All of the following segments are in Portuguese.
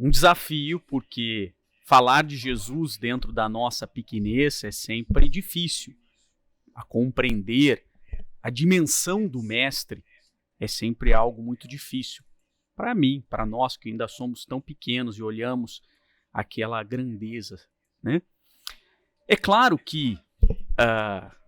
um desafio, porque falar de Jesus dentro da nossa pequenez é sempre difícil. A compreender a dimensão do Mestre é sempre algo muito difícil. Para mim, para nós que ainda somos tão pequenos e olhamos aquela grandeza, né? É claro que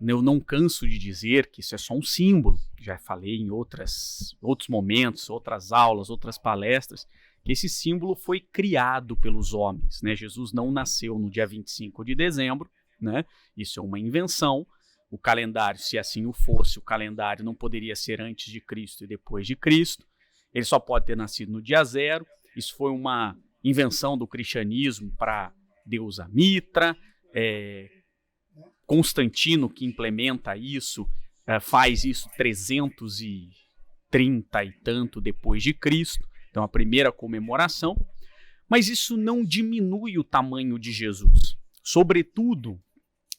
eu não canso de dizer que isso é só um símbolo. Já falei em outros momentos, outras aulas, outras palestras, que esse símbolo foi criado pelos homens, né? Jesus não nasceu no dia 25 de dezembro, né? Isso é uma invenção. O calendário, se assim o fosse, o calendário não poderia ser antes de Cristo e depois de Cristo. Ele só pode ter nascido no dia 0. Isso foi uma invenção do cristianismo para deusa Mitra. Constantino, que implementa isso, faz isso 330 e tanto depois de Cristo. Então, a primeira comemoração. Mas isso não diminui o tamanho de Jesus. Sobretudo,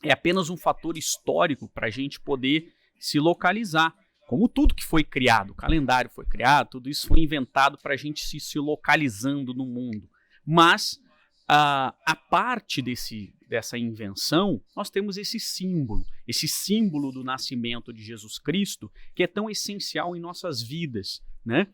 é apenas um fator histórico para a gente poder se localizar. Como tudo que foi criado, o calendário foi criado, tudo isso foi inventado para a gente se localizando no mundo. Mas, a parte dessa invenção, nós temos esse símbolo do nascimento de Jesus Cristo, que é tão essencial em nossas vidas, né?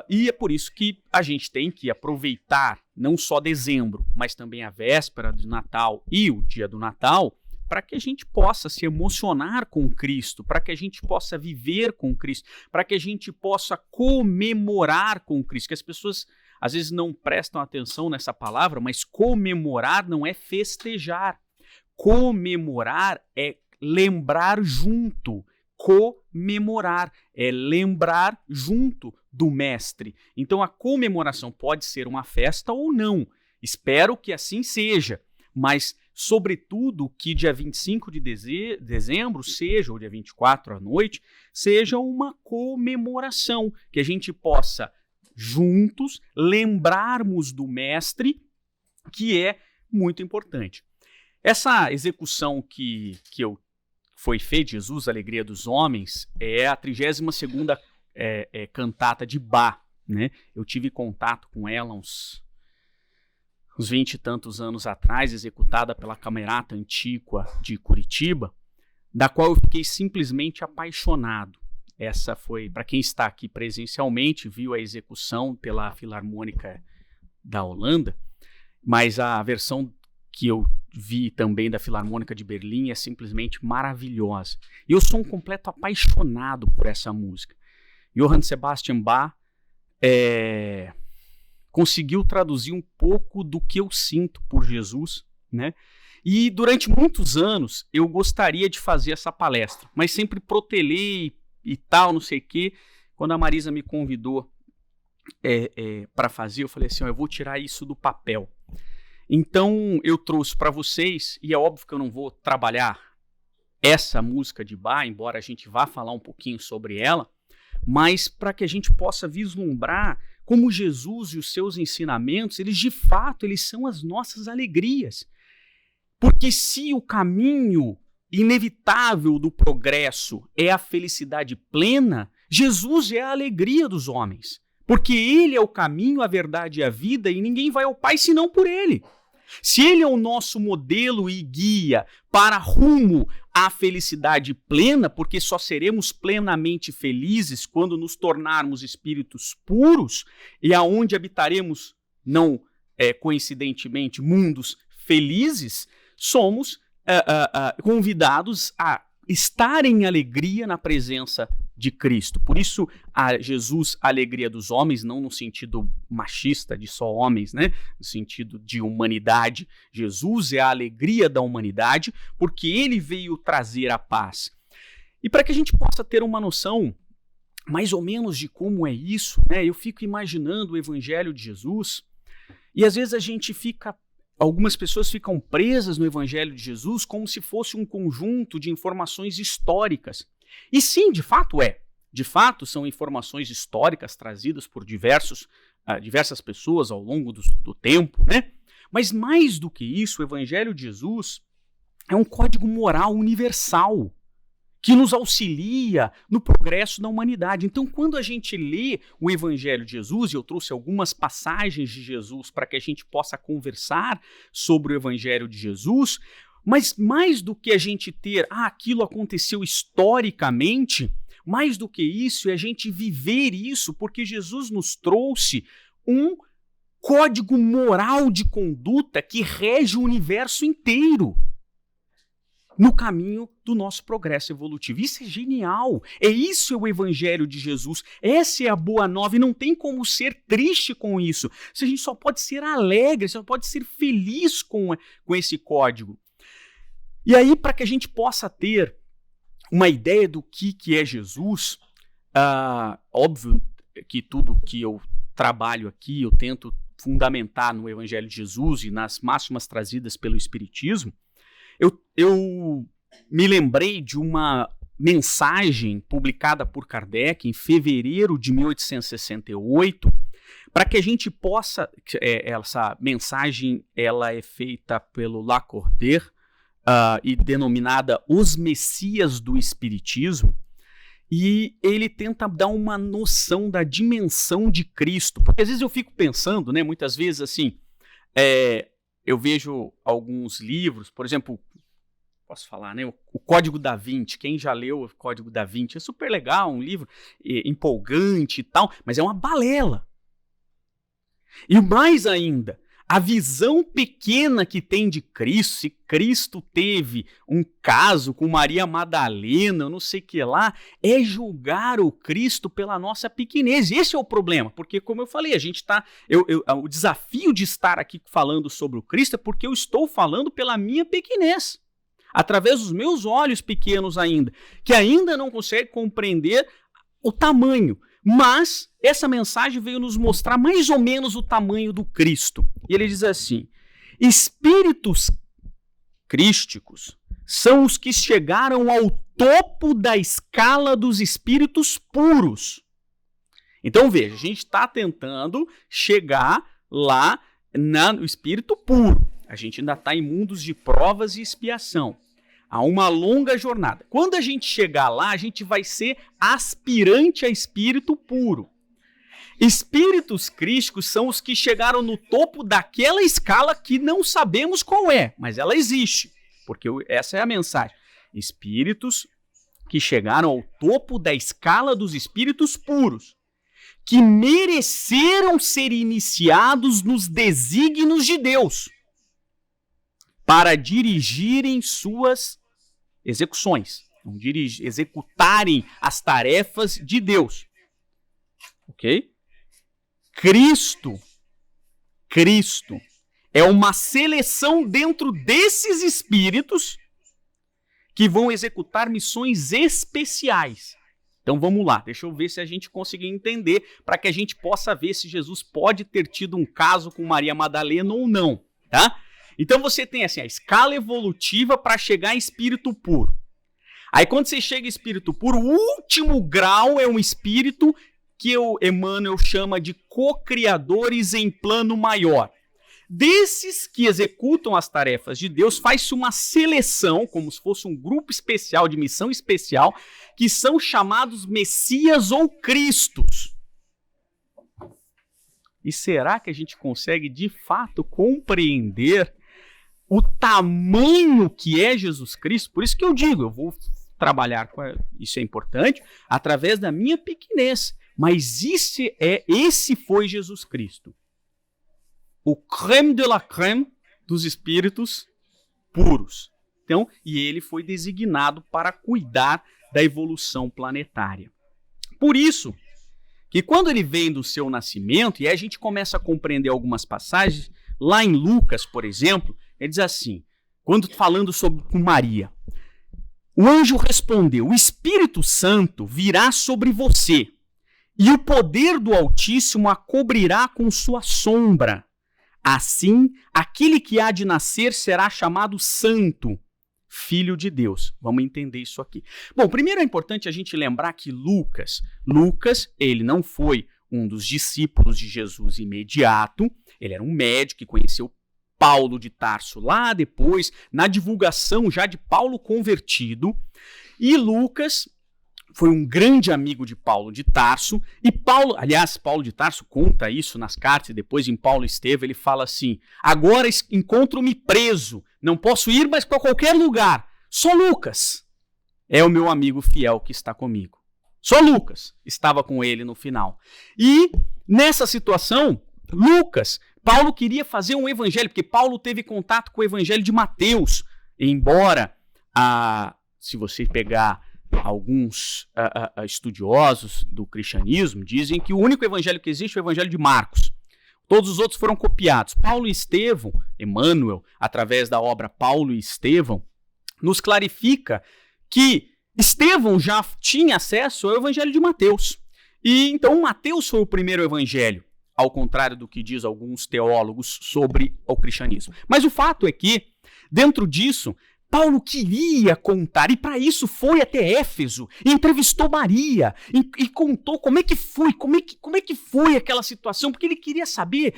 E é por isso que a gente tem que aproveitar não só dezembro, mas também a véspera de Natal e o dia do Natal, para que a gente possa se emocionar com Cristo, para que a gente possa viver com Cristo, para que a gente possa comemorar com Cristo, que as pessoas às vezes não prestam atenção nessa palavra, mas comemorar não é festejar. Comemorar é lembrar junto. Comemorar é lembrar junto do Mestre. Então a comemoração pode ser uma festa ou não. Espero que assim seja, mas sobretudo que dia 25 de dezembro seja, ou dia 24 à noite, seja uma comemoração, que a gente possa juntos lembrarmos do Mestre, que é muito importante. Essa execução que foi feita, Jesus, Alegria dos Homens, é a 32ª cantata de Bach, né? Eu tive contato com ela uns 20 e tantos anos atrás, executada pela Camerata Antiqua de Curitiba, da qual eu fiquei simplesmente apaixonado. Essa foi, para quem está aqui presencialmente, viu a execução pela Filarmônica da Holanda, mas a versão que eu vi também da Filarmônica de Berlim é simplesmente maravilhosa. E eu sou um completo apaixonado por essa música. Johann Sebastian Bach conseguiu traduzir um pouco do que eu sinto por Jesus, né? E durante muitos anos eu gostaria de fazer essa palestra, mas sempre protelei e tal, não sei o quê. Quando a Marisa me convidou para fazer, eu falei assim, eu vou tirar isso do papel. Então eu trouxe para vocês, e é óbvio que eu não vou trabalhar essa música de Bach, embora a gente vá falar um pouquinho sobre ela, mas para que a gente possa vislumbrar como Jesus e os seus ensinamentos, eles de fato, eles são as nossas alegrias. Porque se o caminho inevitável do progresso é a felicidade plena, Jesus é a alegria dos homens. Porque ele é o caminho, a verdade e a vida, e ninguém vai ao Pai senão por ele. Se ele é o nosso modelo e guia para rumo à felicidade plena, porque só seremos plenamente felizes quando nos tornarmos espíritos puros e aonde habitaremos, não coincidentemente, mundos felizes, somos convidados a estar em alegria na presença de Cristo. Por isso, a Jesus, a alegria dos homens, não no sentido machista de só homens, né? No sentido de humanidade. Jesus é a alegria da humanidade, porque ele veio trazer a paz. E para que a gente possa ter uma noção mais ou menos de como é isso, né? Eu fico imaginando o Evangelho de Jesus, e às vezes algumas pessoas ficam presas no Evangelho de Jesus como se fosse um conjunto de informações históricas. E sim, de fato é. De fato, são informações históricas trazidas por diversas pessoas ao longo do tempo, né? Mas mais do que isso, o Evangelho de Jesus é um código moral universal. que nos auxilia no progresso da humanidade. Então, quando a gente lê o Evangelho de Jesus, e eu trouxe algumas passagens de Jesus para que a gente possa conversar sobre o Evangelho de Jesus, mas mais do que a gente ter, aquilo aconteceu historicamente, mais do que isso é a gente viver isso, porque Jesus nos trouxe um código moral de conduta que rege o universo inteiro no caminho do nosso progresso evolutivo. Isso é genial. Isso é o Evangelho de Jesus. Essa é a boa nova e não tem como ser triste com isso. A gente só pode ser alegre, só pode ser feliz com esse código. E aí, para que a gente possa ter uma ideia do que é Jesus, óbvio que tudo que eu trabalho aqui, eu tento fundamentar no Evangelho de Jesus e nas máximas trazidas pelo Espiritismo. Eu me lembrei de uma mensagem publicada por Kardec em fevereiro de 1868, para que a gente possa... essa mensagem ela é feita pelo Lacordaire e denominada Os Messias do Espiritismo, e ele tenta dar uma noção da dimensão de Cristo. Porque às vezes eu fico pensando, né, muitas vezes assim, eu vejo alguns livros, por exemplo, posso falar, né, o Código da Vinci. Quem já leu o Código da Vinci é super legal, um livro empolgante e tal, mas é uma balela. E mais ainda, a visão pequena que tem de Cristo, se Cristo teve um caso com Maria Madalena, eu não sei o que lá, é julgar o Cristo pela nossa pequenez. Esse é o problema, porque como eu falei, a gente está... o desafio de estar aqui falando sobre o Cristo é porque eu estou falando pela minha pequenez, através dos meus olhos pequenos ainda, que ainda não consegue compreender o tamanho. Mas essa mensagem veio nos mostrar mais ou menos o tamanho do Cristo. E ele diz assim: espíritos crísticos são os que chegaram ao topo da escala dos espíritos puros. Então veja, a gente está tentando chegar lá no espírito puro. A gente ainda está em mundos de provas e expiação. Há uma longa jornada. Quando a gente chegar lá, a gente vai ser aspirante a espírito puro. Espíritos crísticos são os que chegaram no topo daquela escala que não sabemos qual é, mas ela existe, porque essa é a mensagem. Espíritos que chegaram ao topo da escala dos espíritos puros, que mereceram ser iniciados nos desígnios de Deus, para dirigirem suas execuções, executarem as tarefas de Deus. Ok? Cristo é uma seleção dentro desses espíritos que vão executar missões especiais. Então vamos lá, deixa eu ver se a gente conseguir entender, para que a gente possa ver se Jesus pode ter tido um caso com Maria Madalena ou não, tá? Então você tem assim a escala evolutiva para chegar em espírito puro. Aí quando você chega em espírito puro, o último grau é um espírito que o Emmanuel chama de co-criadores em plano maior. Desses que executam as tarefas de Deus, faz-se uma seleção, como se fosse um grupo especial, de missão especial, que são chamados Messias ou Cristos. E será que a gente consegue, de fato, compreender o tamanho que é Jesus Cristo? Por isso que eu digo, eu vou trabalhar isso é importante, através da minha pequenez. Mas esse foi Jesus Cristo. O crème de la crème dos espíritos puros. Então, e ele foi designado para cuidar da evolução planetária. Por isso, que quando ele vem do seu nascimento, e aí a gente começa a compreender algumas passagens, lá em Lucas, por exemplo, ele diz assim, quando falando com Maria, o anjo respondeu: o Espírito Santo virá sobre você, e o poder do Altíssimo a cobrirá com sua sombra. Assim, aquele que há de nascer será chamado Santo, Filho de Deus. Vamos entender isso aqui. Bom, primeiro é importante a gente lembrar que Lucas, ele não foi um dos discípulos de Jesus imediato, ele era um médico que conheceu Paulo de Tarso lá depois, na divulgação já de Paulo convertido, E Lucas foi um grande amigo de Paulo de Tarso, e Paulo de Tarso conta isso nas cartas, e depois em Paulo e Estevão, ele fala assim: agora encontro-me preso, não posso ir mais para qualquer lugar, só Lucas é o meu amigo fiel que está comigo. Só Lucas estava com ele no final. E nessa situação, Paulo queria fazer um evangelho, porque Paulo teve contato com o evangelho de Mateus, embora, se você pegar alguns estudiosos do cristianismo, dizem que o único evangelho que existe é o evangelho de Marcos. Todos os outros foram copiados. Paulo e Estevão, Emmanuel, através da obra Paulo e Estevão, nos clarifica que Estevão já tinha acesso ao evangelho de Mateus. E então Mateus foi o primeiro evangelho, ao contrário do que diz alguns teólogos sobre o cristianismo. Mas o fato é que, dentro disso, Paulo queria contar, e para isso foi até Éfeso, entrevistou Maria, e contou como é que foi aquela situação, porque ele queria saber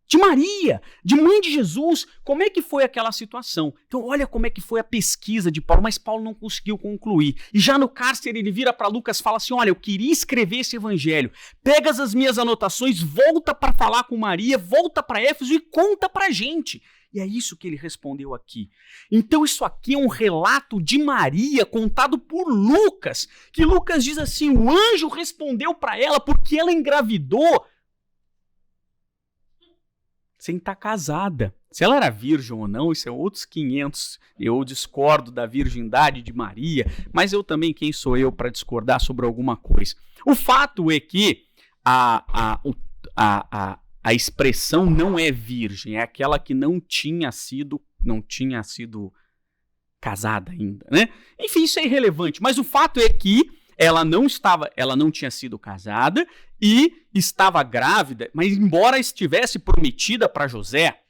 de Maria, de mãe de Jesus, como é que foi aquela situação. Então olha como é que foi a pesquisa de Paulo, mas Paulo não conseguiu concluir. E já no cárcere ele vira para Lucas e fala assim: olha, eu queria escrever esse evangelho, pega as minhas anotações, volta para falar com Maria, volta para Éfeso e conta para a gente. E é isso que ele respondeu aqui. Então isso aqui é um relato de Maria contado por Lucas, que Lucas diz assim: o anjo respondeu para ela porque ela engravidou sem estar casada. Se ela era virgem ou não, isso é outros 500. Eu discordo da virgindade de Maria, mas eu também, quem sou eu para discordar sobre alguma coisa? O fato é que a expressão não é virgem, é aquela que não tinha sido casada ainda, né? Enfim, isso é irrelevante, mas o fato é que ela não tinha sido casada e estava grávida, mas embora estivesse prometida para José,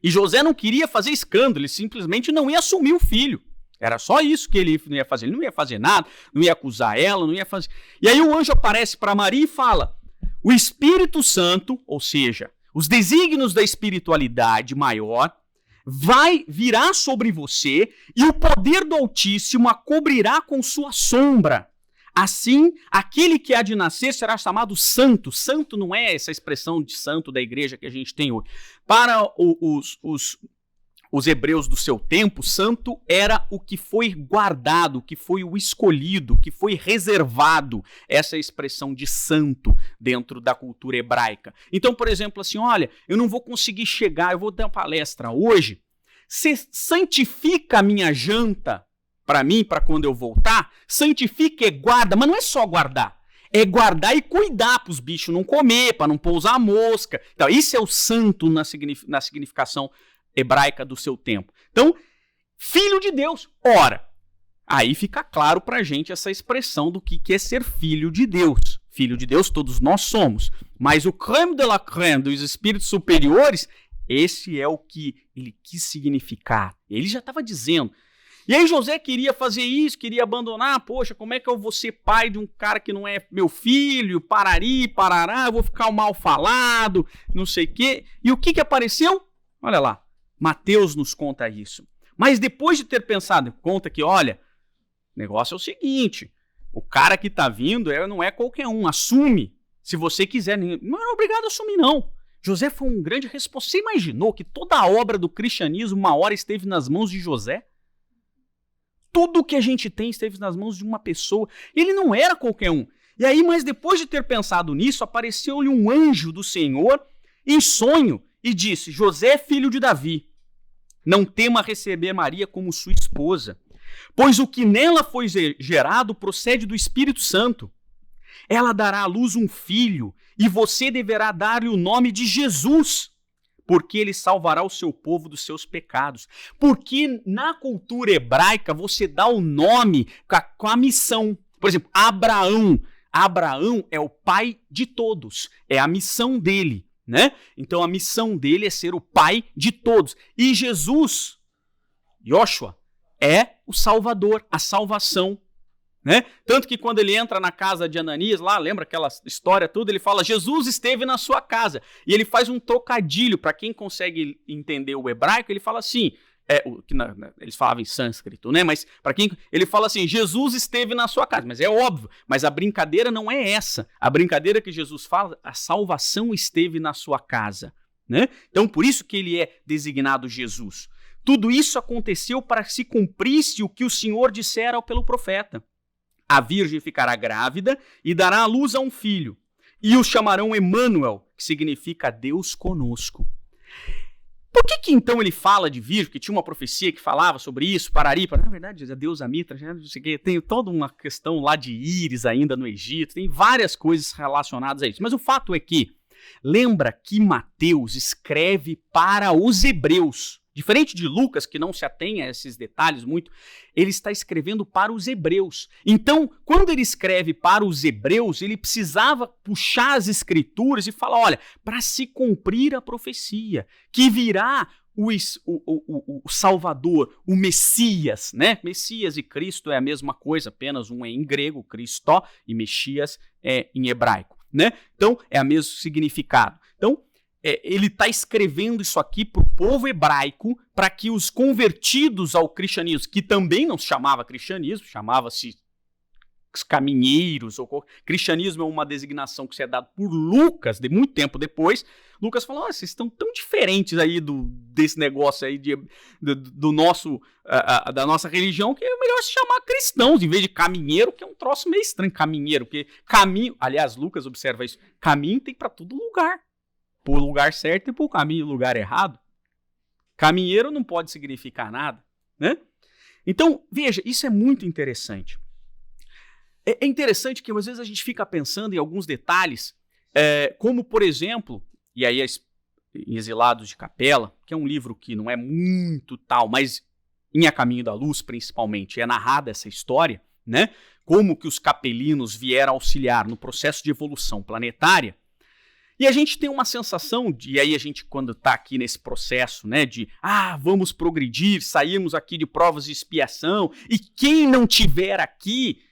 e José não queria fazer escândalo, ele simplesmente não ia assumir o filho. Era só isso que ele não ia fazer, ele não ia fazer nada, não ia acusar ela, não ia fazer. E aí o anjo aparece para Maria e fala: o Espírito Santo, ou seja, os desígnios da espiritualidade maior, virá sobre você e o poder do Altíssimo a cobrirá com sua sombra. Assim, aquele que há de nascer será chamado santo. Santo não é essa expressão de santo da igreja que a gente tem hoje. Para os hebreus do seu tempo, santo era o que foi guardado, o que foi o escolhido, o que foi reservado, essa expressão de santo dentro da cultura hebraica. Então, por exemplo, assim, olha, eu não vou conseguir chegar, eu vou dar uma palestra hoje, você santifica a minha janta para mim, para quando eu voltar, santifica e guarda, mas não é só guardar, é guardar e cuidar para os bichos não comer, para não pousar a mosca. Então, isso é o santo na significação hebraica do seu tempo. Então, filho de Deus. Ora, aí fica claro pra gente essa expressão do que é ser filho de Deus. Filho de Deus todos nós somos. Mas o crème de la crème dos espíritos superiores, esse é o que ele quis significar. Ele já estava dizendo. E aí José queria fazer isso, queria abandonar. Poxa, como é que eu vou ser pai de um cara que não é meu filho? Parará, eu vou ficar mal falado, não sei o quê. E o que apareceu? Olha lá. Mateus nos conta isso. Mas depois de ter pensado, conta que, olha, o negócio é o seguinte, o cara que está vindo não é qualquer um, assume, se você quiser. Não é obrigado a assumir, não. José foi um grande responsável. Você imaginou que toda a obra do cristianismo uma hora esteve nas mãos de José? Tudo que a gente tem esteve nas mãos de uma pessoa. Ele não era qualquer um. E aí, mas depois de ter pensado nisso, apareceu-lhe um anjo do Senhor em sonho e disse: José, filho de Davi, não tema receber Maria como sua esposa, pois o que nela foi gerado procede do Espírito Santo. Ela dará à luz um filho, e você deverá dar-lhe o nome de Jesus, porque ele salvará o seu povo dos seus pecados. Porque na cultura hebraica você dá o nome com a missão. Por exemplo, Abraão. Abraão é o pai de todos, é a missão dele. Né? Então a missão dele é ser o pai de todos. E Jesus, Yoshua, é o Salvador, a salvação. Né? Tanto que quando ele entra na casa de Ananias, lá, lembra aquela história toda, ele fala: Jesus esteve na sua casa. E ele faz um trocadilho, para quem consegue entender o hebraico, ele fala assim: eles falavam em sânscrito, né? Mas para quem ele fala assim, Jesus esteve na sua casa, mas é óbvio, mas a brincadeira não é essa. A brincadeira que Jesus fala, a salvação esteve na sua casa, né? Então por isso que ele é designado Jesus. Tudo isso aconteceu para que se cumprisse o que o Senhor dissera pelo profeta. A virgem ficará grávida e dará à luz a um filho, e o chamarão Emanuel, que significa Deus conosco. Por que então ele fala de virgem? Que tinha uma profecia que falava sobre isso, na verdade, a deusa Mitra, não sei o quê, tem toda uma questão lá de Íris ainda no Egito, tem várias coisas relacionadas a isso. Mas o fato é que, lembra que Mateus escreve para os hebreus. Diferente de Lucas, que não se atém a esses detalhes muito, ele está escrevendo para os hebreus. Então, quando ele escreve para os hebreus, ele precisava puxar as escrituras e falar, olha, para se cumprir a profecia, que virá o Salvador, o Messias, né? Messias e Cristo é a mesma coisa, apenas um é em grego, Christó, e Messias é em hebraico, né? Então, é o mesmo significado. Então, ele está escrevendo isso aqui para o povo hebraico, para que os convertidos ao cristianismo, que também não se chamava cristianismo, chamava-se caminheiros. Cristianismo é uma designação que se é dada por Lucas, de muito tempo depois. Lucas falou, vocês estão tão diferentes aí desse negócio aí da nossa religião, que é melhor se chamar cristãos, em vez de caminheiro, que é um troço meio estranho, caminheiro, porque caminho, aliás, Lucas observa isso, caminho tem para todo lugar. Para o lugar certo e para o caminho lugar errado. Caminheiro não pode significar nada, né? Então, veja, isso é muito interessante. É interessante que às vezes a gente fica pensando em alguns detalhes, como, por exemplo, e aí em Exilados de Capela, que é um livro que não é muito tal, mas em A Caminho da Luz, principalmente, é narrada essa história, né? Como que os capelinos vieram auxiliar no processo de evolução planetária. E a gente tem uma sensação, e aí a gente quando está aqui nesse processo, né, de vamos progredir, saímos aqui de provas de expiação, e quem não tiver aqui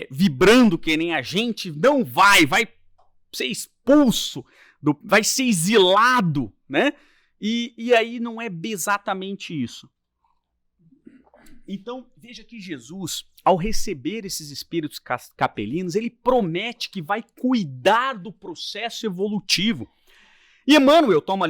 vibrando que nem a gente, não vai ser expulso, vai ser exilado, né? E aí não é exatamente isso. Então, veja que Jesus, ao receber esses espíritos capelinos, ele promete que vai cuidar do processo evolutivo. E Emmanuel toma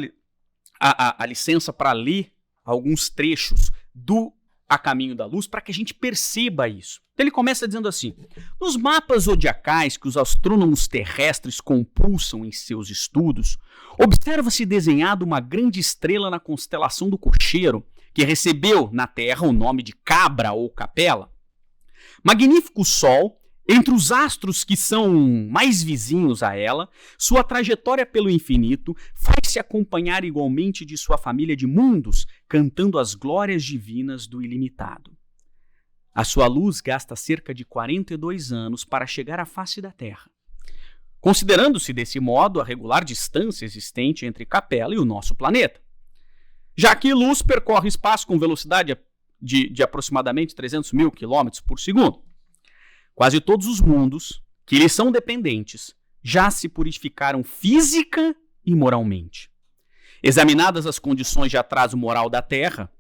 a licença para ler alguns trechos do A Caminho da Luz para que a gente perceba isso. Então ele começa dizendo assim, nos mapas zodiacais que os astrônomos terrestres compulsam em seus estudos, observa-se desenhada uma grande estrela na constelação do Cocheiro, que recebeu na Terra o nome de Cabra ou Capela. Magnífico Sol, entre os astros que são mais vizinhos a ela, sua trajetória pelo infinito faz-se acompanhar igualmente de sua família de mundos, cantando as glórias divinas do ilimitado. A sua luz gasta cerca de 42 anos para chegar à face da Terra, considerando-se desse modo a regular distância existente entre Capela e o nosso planeta. Já que luz percorre espaço com velocidade de aproximadamente 300 mil quilômetros por segundo. Quase todos os mundos que lhe são dependentes já se purificaram física e moralmente. Examinadas as condições de atraso moral da Terra,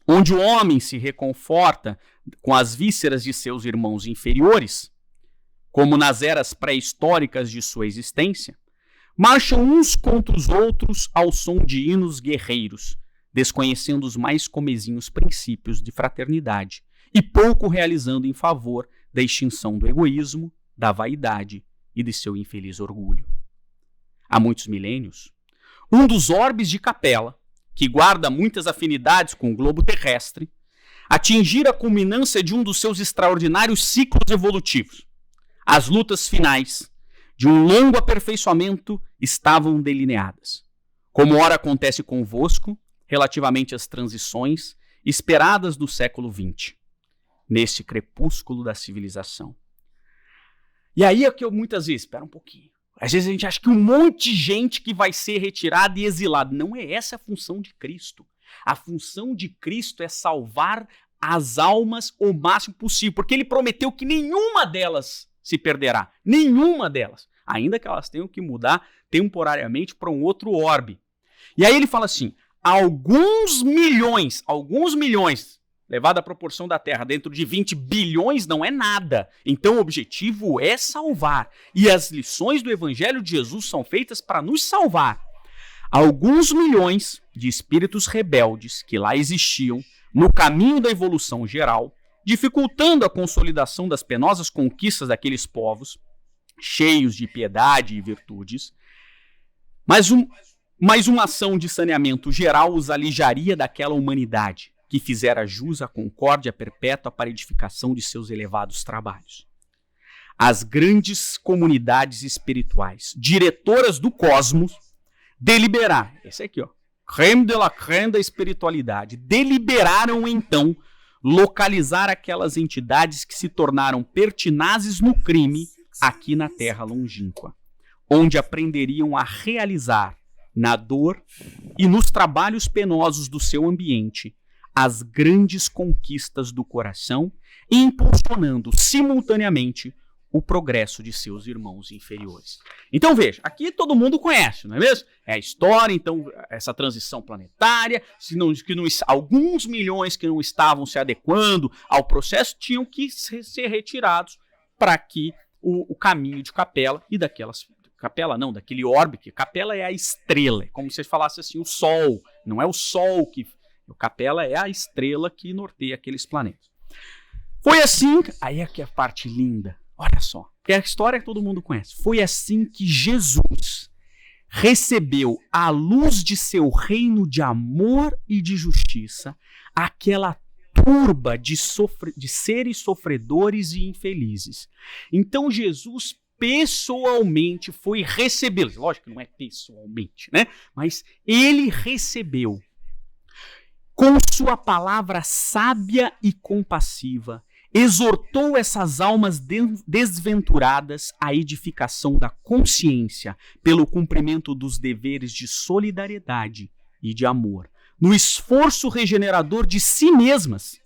onde o homem se reconforta com as vísceras de seus irmãos inferiores, como nas eras pré-históricas de sua existência, marcham uns contra os outros ao som de hinos guerreiros, desconhecendo os mais comezinhos princípios de fraternidade e pouco realizando em favor da extinção do egoísmo, da vaidade e de seu infeliz orgulho. Há muitos milênios, um dos orbes de Capela, que guarda muitas afinidades com o globo terrestre, atingira a culminância de um dos seus extraordinários ciclos evolutivos. As lutas finais de um longo aperfeiçoamento estavam delineadas, como ora acontece convosco, relativamente às transições esperadas do século XX, nesse crepúsculo da civilização. E aí é que eu muitas vezes, espera um pouquinho, às vezes a gente acha que um monte de gente que vai ser retirada e exilada. Não é essa a função de Cristo. A função de Cristo é salvar as almas o máximo possível, porque ele prometeu que nenhuma delas se perderá, nenhuma delas, ainda que elas tenham que mudar temporariamente para um outro orbe. E aí ele fala assim, alguns milhões, levado à proporção da Terra, dentro de 20 bilhões não é nada. Então o objetivo é salvar. E as lições do Evangelho de Jesus são feitas para nos salvar. Alguns milhões de espíritos rebeldes que lá existiam no caminho da evolução geral, dificultando a consolidação das penosas conquistas daqueles povos, cheios de piedade e virtudes, mas uma ação de saneamento geral os alijaria daquela humanidade que fizera jus à concórdia perpétua para a edificação de seus elevados trabalhos. As grandes comunidades espirituais, diretoras do cosmos, deliberaram, esse aqui, ó, creme de la creme da espiritualidade, deliberaram então localizar aquelas entidades que se tornaram pertinazes no crime aqui na Terra longínqua, onde aprenderiam a realizar na dor e nos trabalhos penosos do seu ambiente as grandes conquistas do coração e impulsionando simultaneamente o progresso de seus irmãos inferiores. Então veja, aqui todo mundo conhece, não é mesmo? É a história, então, essa transição planetária, alguns milhões que não estavam se adequando ao processo tinham que ser retirados para que o caminho de Capela e daquele orbe, que Capela é a estrela, é como se falasse assim, o Sol, não é o Sol que... O Capela é a estrela que norteia aqueles planetas. Foi assim, aí é que é a parte linda, olha só, que a história que todo mundo conhece. Foi assim que Jesus recebeu a luz de seu reino de amor e de justiça, aquela turba de seres sofredores e infelizes. Então Jesus pessoalmente foi recebê-los. Lógico que não é pessoalmente, né? Mas ele recebeu com sua palavra sábia e compassiva, exortou essas almas desventuradas à edificação da consciência pelo cumprimento dos deveres de solidariedade e de amor, no esforço regenerador de si mesmas.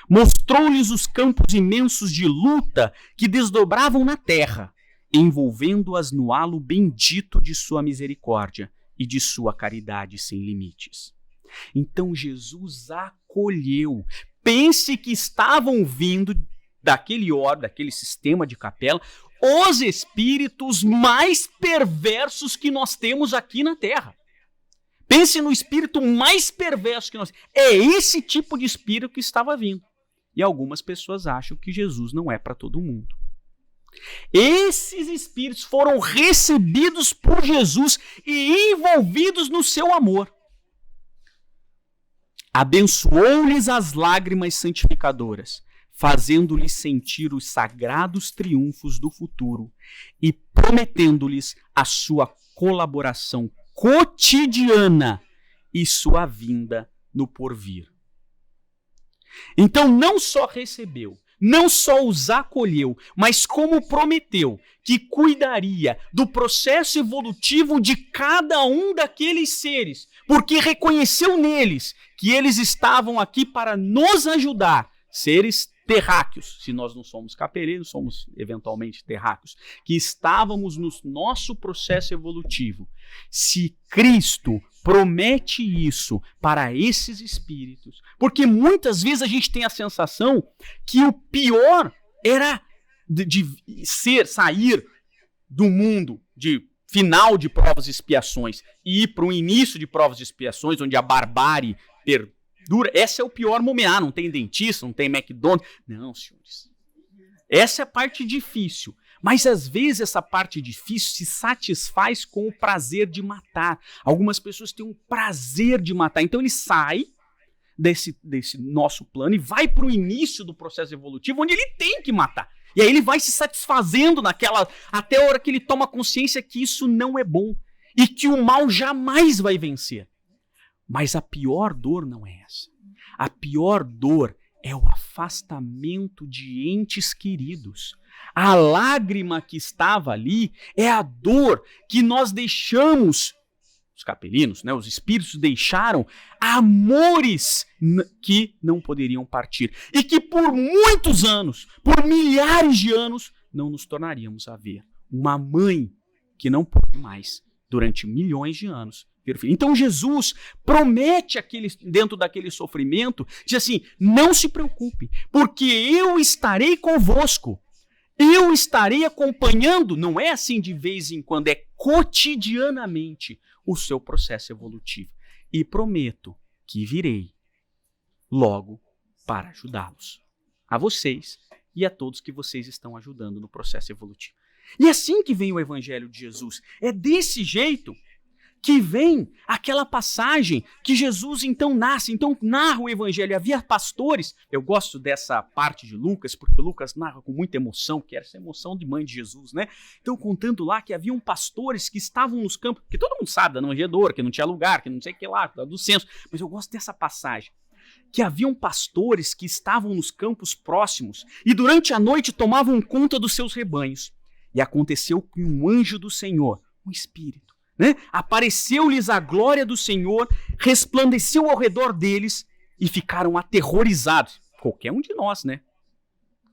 Mostrou-lhes os campos imensos de luta que desdobravam na terra, envolvendo-as no halo bendito de sua misericórdia e de sua caridade sem limites. Então Jesus acolheu. Pense que estavam vindo daquele sistema de Capela, os espíritos mais perversos que nós temos aqui na Terra. Pense no espírito mais perverso que nós temos. É esse tipo de espírito que estava vindo. E algumas pessoas acham que Jesus não é para todo mundo. Esses espíritos foram recebidos por Jesus e envolvidos no seu amor. Abençoou-lhes as lágrimas santificadoras, fazendo-lhes sentir os sagrados triunfos do futuro e prometendo-lhes a sua colaboração cotidiana e sua vinda no porvir. Então não só recebeu, não só os acolheu, mas como prometeu que cuidaria do processo evolutivo de cada um daqueles seres, porque reconheceu neles que eles estavam aqui para nos ajudar, seres terráqueos, se nós não somos capelinos, somos eventualmente terráqueos, que estávamos no nosso processo evolutivo. Se Cristo promete isso para esses espíritos, porque muitas vezes a gente tem a sensação que o pior era sair do mundo de final de provas e expiações e ir para o início de provas e expiações, onde a barbárie perdura. Esse é o pior momento. Não tem dentista, não tem McDonald's. Não, senhores. Essa é a parte difícil. Mas às vezes essa parte difícil se satisfaz com o prazer de matar. Algumas pessoas têm um prazer de matar. Então ele sai desse nosso plano e vai para o início do processo evolutivo, onde ele tem que matar. E aí ele vai se satisfazendo até a hora que ele toma consciência que isso não é bom e que o mal jamais vai vencer. Mas a pior dor não é essa. A pior dor é o afastamento de entes queridos. A lágrima que estava ali é a dor que nós deixamos, os capelinos, os espíritos deixaram amores que não poderiam partir. E que por muitos anos, por milhares de anos, não nos tornaríamos a ver. Uma mãe que não pode mais, durante milhões de anos, ver o Filho. Então Jesus promete dentro daquele sofrimento, diz assim, não se preocupe, porque eu estarei convosco. Eu estarei acompanhando, não é assim de vez em quando, é cotidianamente o seu processo evolutivo. E prometo que virei logo para ajudá-los. A vocês e a todos que vocês estão ajudando no processo evolutivo. E é assim que vem o Evangelho de Jesus. É desse jeito que vem aquela passagem que Jesus então nasce, então narra o Evangelho. Havia pastores, eu gosto dessa parte de Lucas, porque Lucas narra com muita emoção, que era essa emoção de mãe de Jesus, né? Então contando lá que haviam pastores que estavam nos campos, que todo mundo sabe da manjedoura, que não tinha lugar, que não sei o que lá, do censo, mas eu gosto dessa passagem. Que haviam pastores que estavam nos campos próximos e durante a noite tomavam conta dos seus rebanhos. E aconteceu que um anjo do Senhor, um espírito, apareceu-lhes a glória do Senhor, resplandeceu ao redor deles e ficaram aterrorizados. Qualquer um de nós, né?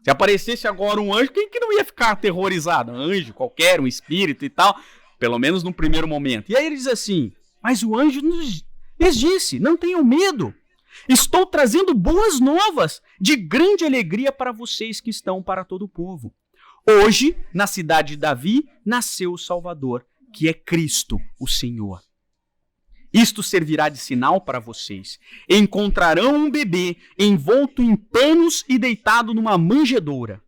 Se aparecesse agora um anjo, quem que não ia ficar aterrorizado? Um anjo, qualquer, um espírito e tal, pelo menos no primeiro momento. E aí ele diz assim, mas o anjo lhes disse, não tenham medo, estou trazendo boas novas de grande alegria para vocês que estão para todo o povo. Hoje, na cidade de Davi, nasceu o Salvador, que é Cristo, o Senhor. Isto servirá de sinal para vocês. Encontrarão um bebê envolto em panos e deitado numa manjedoura.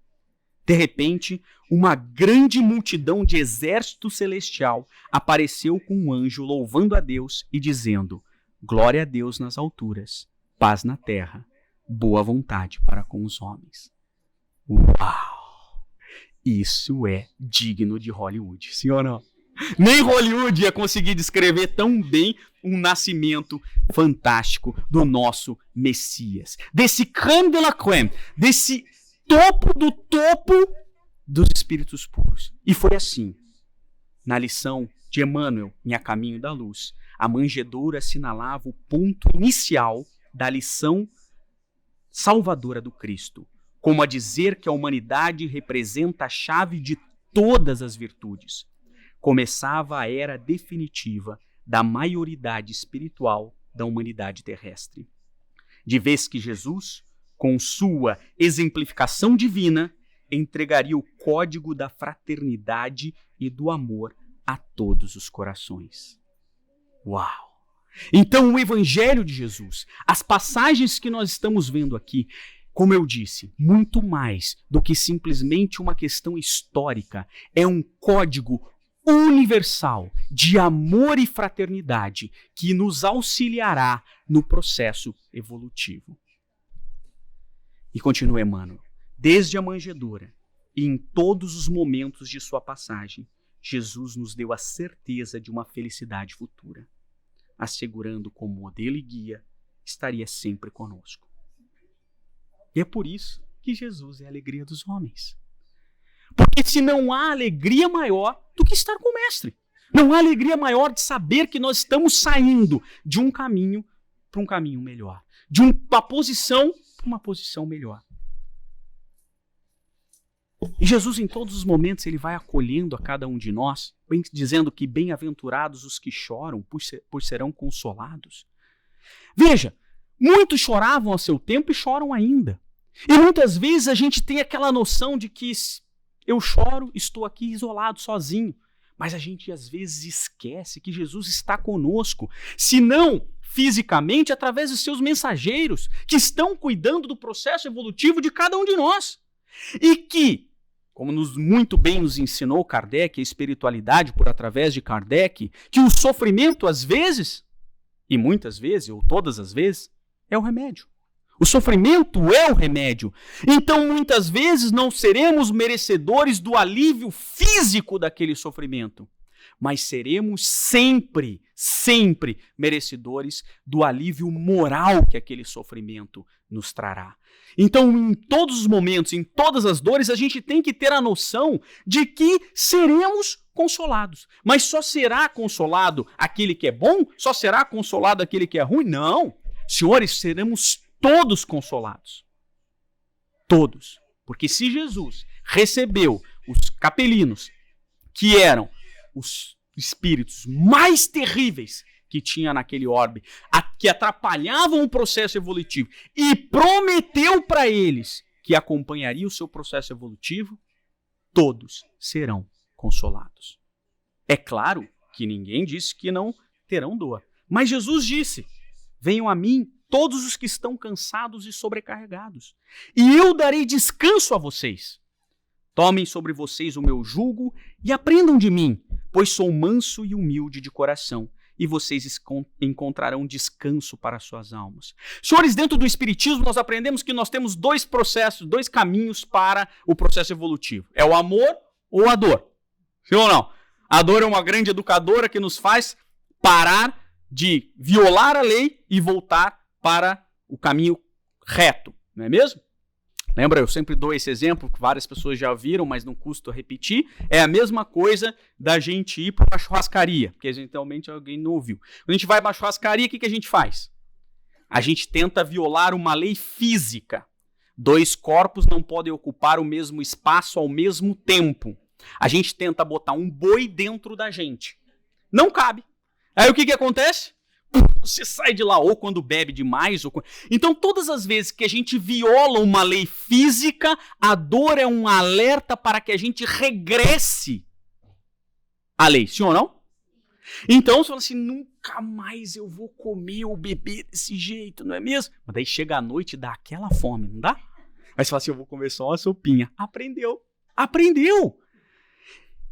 De repente, uma grande multidão de exército celestial apareceu com um anjo louvando a Deus e dizendo: glória a Deus nas alturas, paz na terra, boa vontade para com os homens. Uau! Isso é digno de Hollywood, sim ou não? Nem Hollywood ia conseguir descrever tão bem um nascimento fantástico do nosso Messias. Desse crème de la crème, desse topo do topo dos espíritos puros. E foi assim. Na lição de Emmanuel, em A Caminho da Luz, a manjedoura assinalava o ponto inicial da lição salvadora do Cristo, como a dizer que a humanidade representa a chave de todas as virtudes. Começava a era definitiva da maioridade espiritual da humanidade terrestre. De vez que Jesus, com sua exemplificação divina, entregaria o código da fraternidade e do amor a todos os corações. Uau! Então o Evangelho de Jesus, as passagens que nós estamos vendo aqui, como eu disse, muito mais do que simplesmente uma questão histórica, é um código universal de amor e fraternidade que nos auxiliará no processo evolutivo. E continua Emmanuel. Desde a manjedoura e em todos os momentos de sua passagem, Jesus nos deu a certeza de uma felicidade futura, assegurando como modelo e guia, estaria sempre conosco. E é por isso que Jesus é a alegria dos homens. Porque se não há alegria maior do que estar com o Mestre. Não há alegria maior de saber que nós estamos saindo de um caminho para um caminho melhor. De uma posição para uma posição melhor. E Jesus, em todos os momentos, ele vai acolhendo a cada um de nós, dizendo que bem-aventurados os que choram, pois serão consolados. Veja, muitos choravam a seu tempo e choram ainda. E muitas vezes a gente tem aquela noção de que eu choro, estou aqui isolado, sozinho. Mas a gente às vezes esquece que Jesus está conosco, se não fisicamente, através dos seus mensageiros, que estão cuidando do processo evolutivo de cada um de nós. E que, como muito bem nos ensinou Kardec, a espiritualidade por através de Kardec, que o sofrimento às vezes, e muitas vezes, ou todas as vezes, é o remédio. O sofrimento é o remédio. Então, muitas vezes, não seremos merecedores do alívio físico daquele sofrimento, mas seremos sempre, sempre merecedores do alívio moral que aquele sofrimento nos trará. Então, em todos os momentos, em todas as dores, a gente tem que ter a noção de que seremos consolados. Mas só será consolado aquele que é bom? Só será consolado aquele que é ruim? Não. Senhores, seremos todos consolados. Todos. Porque se Jesus recebeu os capelinos, que eram os espíritos mais terríveis que tinha naquele orbe, que atrapalhavam o processo evolutivo, e prometeu para eles que acompanharia o seu processo evolutivo, todos serão consolados. É claro que ninguém disse que não terão dor, mas Jesus disse: venham a mim todos os que estão cansados e sobrecarregados, e eu darei descanso a vocês. Tomem sobre vocês o meu jugo e aprendam de mim, pois sou manso e humilde de coração, e vocês encontrarão descanso para suas almas. Senhores, dentro do Espiritismo nós aprendemos que nós temos dois processos, dois caminhos para o processo evolutivo. É o amor ou a dor. Sim ou não? A dor é uma grande educadora que nos faz parar de violar a lei e voltar para o caminho reto, não é mesmo? Lembra, eu sempre dou esse exemplo, que várias pessoas já viram, mas não custa repetir. É a mesma coisa da gente ir para uma churrascaria, porque eventualmente alguém não ouviu. Quando a gente vai para uma churrascaria, o que a gente faz? A gente tenta violar uma lei física. Dois corpos não podem ocupar o mesmo espaço ao mesmo tempo. A gente tenta botar um boi dentro da gente. Não cabe. Aí o que acontece? Você sai de lá ou quando bebe demais. Então, todas as vezes que a gente viola uma lei física, a dor é um alerta para que a gente regresse à lei. Sim ou não? Então, você fala assim, nunca mais eu vou comer ou beber desse jeito, não é mesmo? Mas daí chega a noite e dá aquela fome, não dá? Aí você fala assim, eu vou comer só uma sopinha. Aprendeu.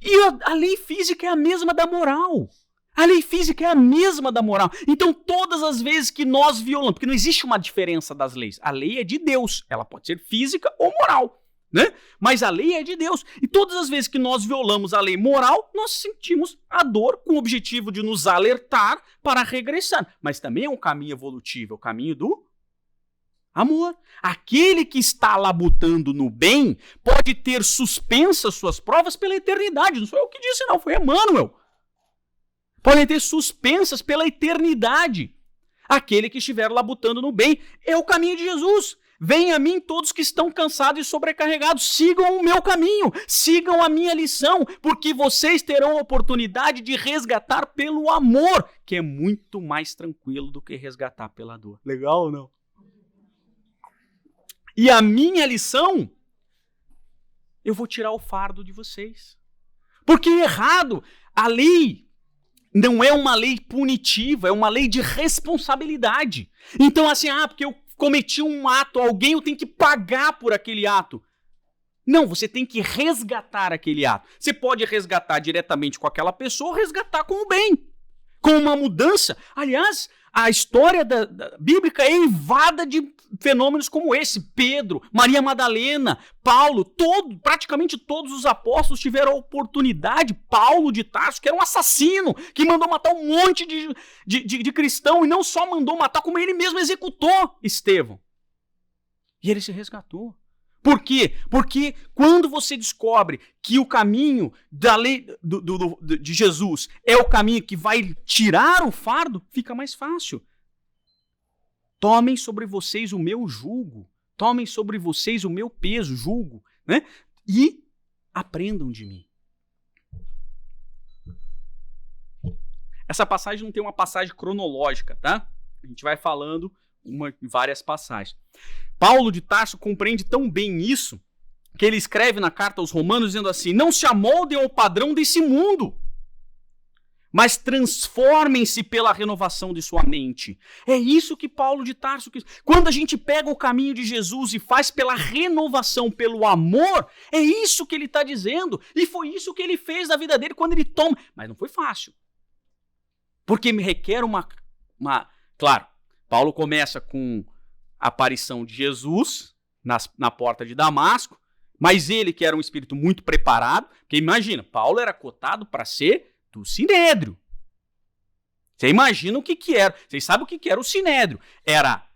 E a lei física é a mesma da moral. A lei física é a mesma da moral. Então, todas as vezes que nós violamos, porque não existe uma diferença das leis. A lei é de Deus. Ela pode ser física ou moral, né? Mas a lei é de Deus. E todas as vezes que nós violamos a lei moral, nós sentimos a dor com o objetivo de nos alertar para regressar. Mas também é um caminho evolutivo, é o caminho do amor. Aquele que está labutando no bem pode ter suspensas suas provas pela eternidade. Não sou eu que disse, não. Foi Emmanuel. Podem ter suspensas pela eternidade. Aquele que estiver labutando no bem é o caminho de Jesus. Venham a mim todos que estão cansados e sobrecarregados. Sigam o meu caminho. Sigam a minha lição. Porque vocês terão a oportunidade de resgatar pelo amor, que é muito mais tranquilo do que resgatar pela dor. Legal ou não? E a minha lição, eu vou tirar o fardo de vocês. Porque é errado. A lei não é uma lei punitiva, é uma lei de responsabilidade. Então, assim, porque eu cometi um ato, alguém eu tenho que pagar por aquele ato. Não, você tem que resgatar aquele ato. Você pode resgatar diretamente com aquela pessoa ou resgatar com o bem, com uma mudança. Aliás, a história da bíblica é eivada de fenômenos como esse. Pedro, Maria Madalena, Paulo, praticamente todos os apóstolos tiveram a oportunidade. Paulo de Tarso, que era um assassino, que mandou matar um monte de cristão, e não só mandou matar, como ele mesmo executou Estevão. E ele se resgatou. Por quê? Porque quando você descobre que o caminho da lei de Jesus é o caminho que vai tirar o fardo, fica mais fácil. Tomem sobre vocês o meu jugo, tomem sobre vocês o meu peso, jugo, né? E aprendam de mim. Essa passagem não tem uma passagem cronológica, tá? A gente vai falando várias passagens. Paulo de Tarso compreende tão bem isso que ele escreve na carta aos Romanos dizendo assim: não se amoldem ao padrão desse mundo, mas transformem-se pela renovação de sua mente. É isso que Paulo de Tarso quis. Quando a gente pega o caminho de Jesus e faz pela renovação, pelo amor, é isso que ele está dizendo. E foi isso que ele fez na vida dele quando ele toma. Mas não foi fácil. Porque me requer uma... Claro, Paulo começa com a aparição de Jesus na porta de Damasco, mas ele, que era um espírito muito preparado, porque imagina, Paulo era cotado para ser do Sinédrio. Você imagina o que era. Vocês sabem o que era o Sinédrio? Era